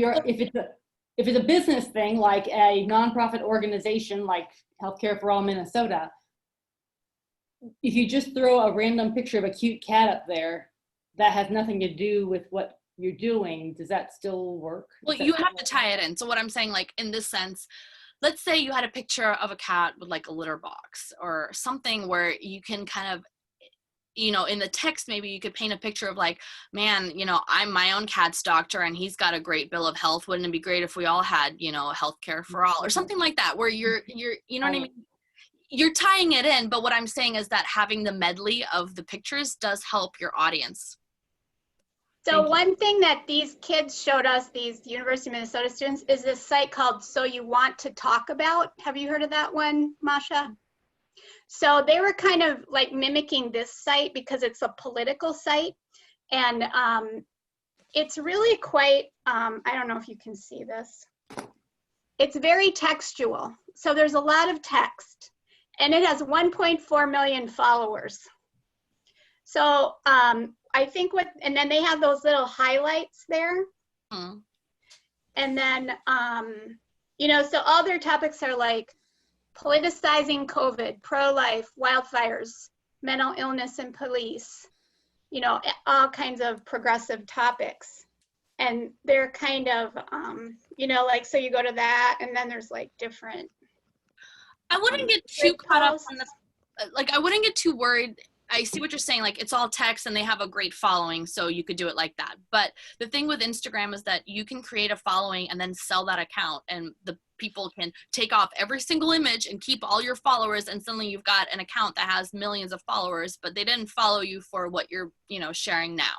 it's a business thing, like a nonprofit organization like Healthcare for All Minnesota, if you just throw a random picture of a cute cat up there that has nothing to do with what you're doing, does that still work? Well, you have to tie it in. So what I'm saying, like in this sense, let's say you had a picture of a cat with like a litter box or something where you can kind of, you know, in the text, maybe you could paint a picture of like, man, you know, I'm my own cat's doctor and he's got a great bill of health. Wouldn't it be great if we all had, you know, healthcare for all, or something like that, where you're, you know what I mean? you're tying it in, but what I'm saying is that having the medley of the pictures does help your audience. So one thing that these kids showed us, these University of Minnesota students, is this site called So You Want to Talk About. Have you heard of that one, Masha? So they were kind of like mimicking this site because it's a political site. And it's really quite, I don't know if you can see this. It's very textual. So there's a lot of text. And it has 1.4 million followers. So I think and then they have those little highlights there. Mm. And then, you know, so all their topics are like politicizing COVID, pro-life, wildfires, mental illness and police, you know, all kinds of progressive topics. And they're kind of, you know, like, so you go to that and then there's like different. I wouldn't get too caught up on the, like, I wouldn't get too worried. I see what you're saying. Like, it's all text and they have a great following, so you could do it like that. But the thing with Instagram is that you can create a following and then sell that account, and the people can take off every single image and keep all your followers, and suddenly you've got an account that has millions of followers, but they didn't follow you for what you're, you know, sharing now.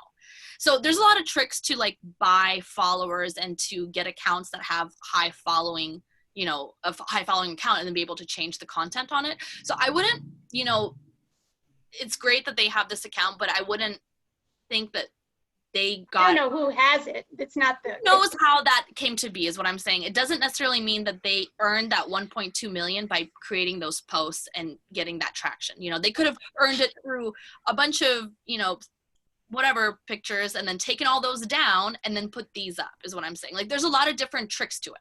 So there's a lot of tricks to like buy followers and to get accounts that have high following, you know, a high following account, and then be able to change the content on it. So I wouldn't, you know, it's great that they have this account, but I wouldn't think that they got. I don't know who has it. It's not the. Who knows how that came to be is what I'm saying. It doesn't necessarily mean that they earned that 1.2 million by creating those posts and getting that traction. You know, they could have earned it through a bunch of, you know, whatever pictures and then taken all those down and then put these up is what I'm saying. Like, there's a lot of different tricks to it.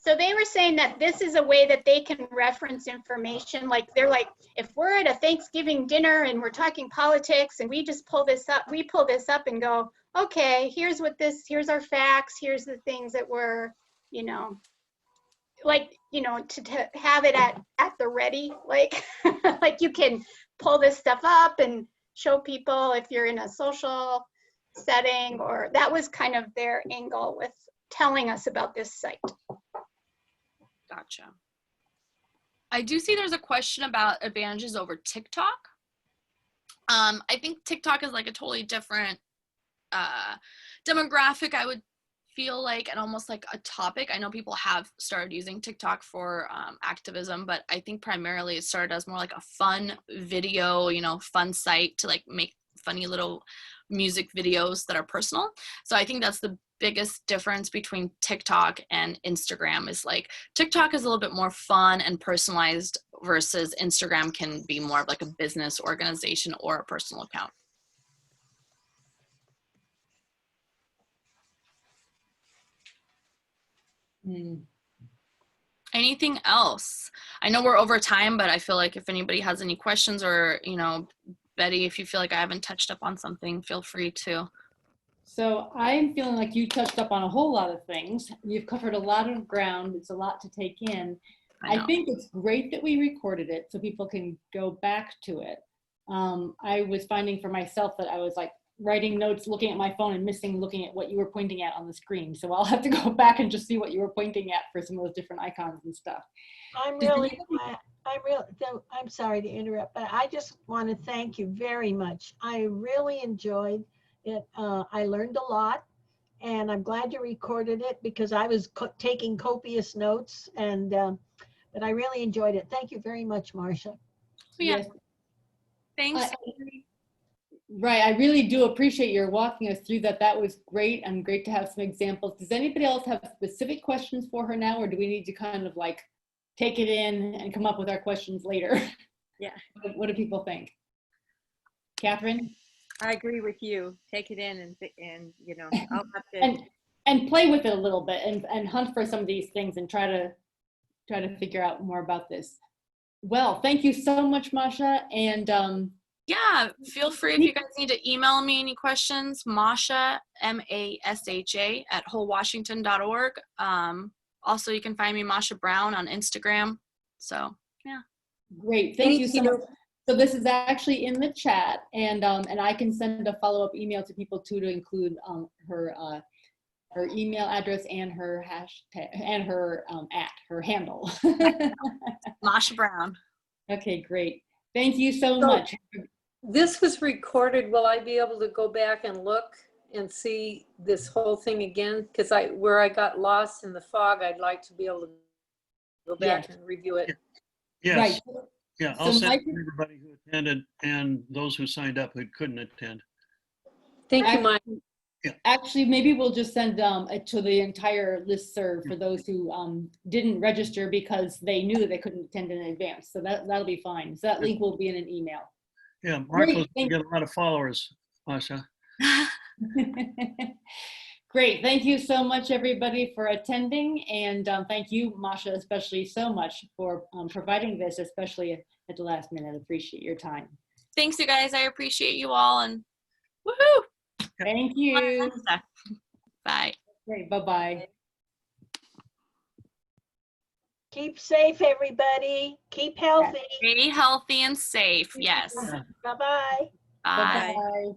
So they were saying that this is a way that they can reference information. Like, they're like, if we're at a Thanksgiving dinner and we're talking politics and we just pull this up, we pull this up and go, okay, here's our facts, here's the things that we're, you know, like, you know, to have it at the ready, like, like you can pull this stuff up and show people if you're in a social setting, or that was kind of their angle with telling us about this site. Gotcha. I do see there's a question about advantages over TikTok. I think TikTok is like a totally different demographic, I would feel like, and almost like a topic. I know people have started using TikTok for activism, but I think primarily it started as more like a fun video, you know, fun site to like make funny little music videos that are personal. So I think that's the biggest difference between TikTok and Instagram, is like TikTok is a little bit more fun and personalized versus Instagram can be more of like a business organization or a personal account. Anything else? I know we're over time, but I feel like if anybody has any questions, or, you know, Betty, if you feel like I haven't touched up on something, feel free to. So I'm feeling like you touched up on a whole lot of things. You've covered a lot of ground. It's a lot to take in. I think it's great that we recorded it so people can go back to it. I was finding for myself that I was like writing notes, looking at my phone, and missing looking at what you were pointing at on the screen. So I'll have to go back and just see what you were pointing at for some of those different icons and stuff. I'm sorry to interrupt, but I just want to thank you very much. I really enjoyed it. I learned a lot, and I'm glad you recorded it because I was taking copious notes, and but I really enjoyed it. Thank you very much, Masha. Yeah. Yes. Thanks. Right, I really do appreciate your walking us through that. That was great, and great to have some examples. Does anybody else have specific questions for her now, or do we need to kind of like take it in and come up with our questions later? Yeah. What do people think? Catherine? I agree with you. Take it in and you know, I'll have to and play with it a little bit and hunt for some of these things and try to figure out more about this. Well, thank you so much, Masha, and yeah, feel free if you guys need to email me any questions, Masha, MASHA @wholewashington.org. Also, you can find me Masha Brown on Instagram. So yeah. Great, thank you so much. So this is actually in the chat, and I can send a follow-up email to people too, to include her email address and her hashtag and her her handle. Masha Brown. Okay, great. Thank you so So- much. This was recorded. Will I be able to go back and look and see this whole thing again? Because where I got lost in the fog, I'd like to be able to go back Yes. and review it. Yes. Right. Yeah, So I'll send Mike- it to everybody who attended and those who signed up who couldn't attend. Thank you, Mike. Actually, maybe we'll just send it to the entire listserv for those who didn't register because they knew that they couldn't attend in advance. So that'll be fine. So that link will be in an email. Yeah, Great, Marco's thank- get a lot of followers, Masha. Great. Thank you so much, everybody, for attending. And thank you, Masha, especially so much for providing this, especially at the last minute. I appreciate your time. Thanks, you guys. I appreciate you all, and woohoo! Thank you. Bye. Great. Bye-bye. Keep safe, everybody. Keep healthy. Stay healthy and safe. Yes. Yeah. Bye-bye. Bye. Bye-bye.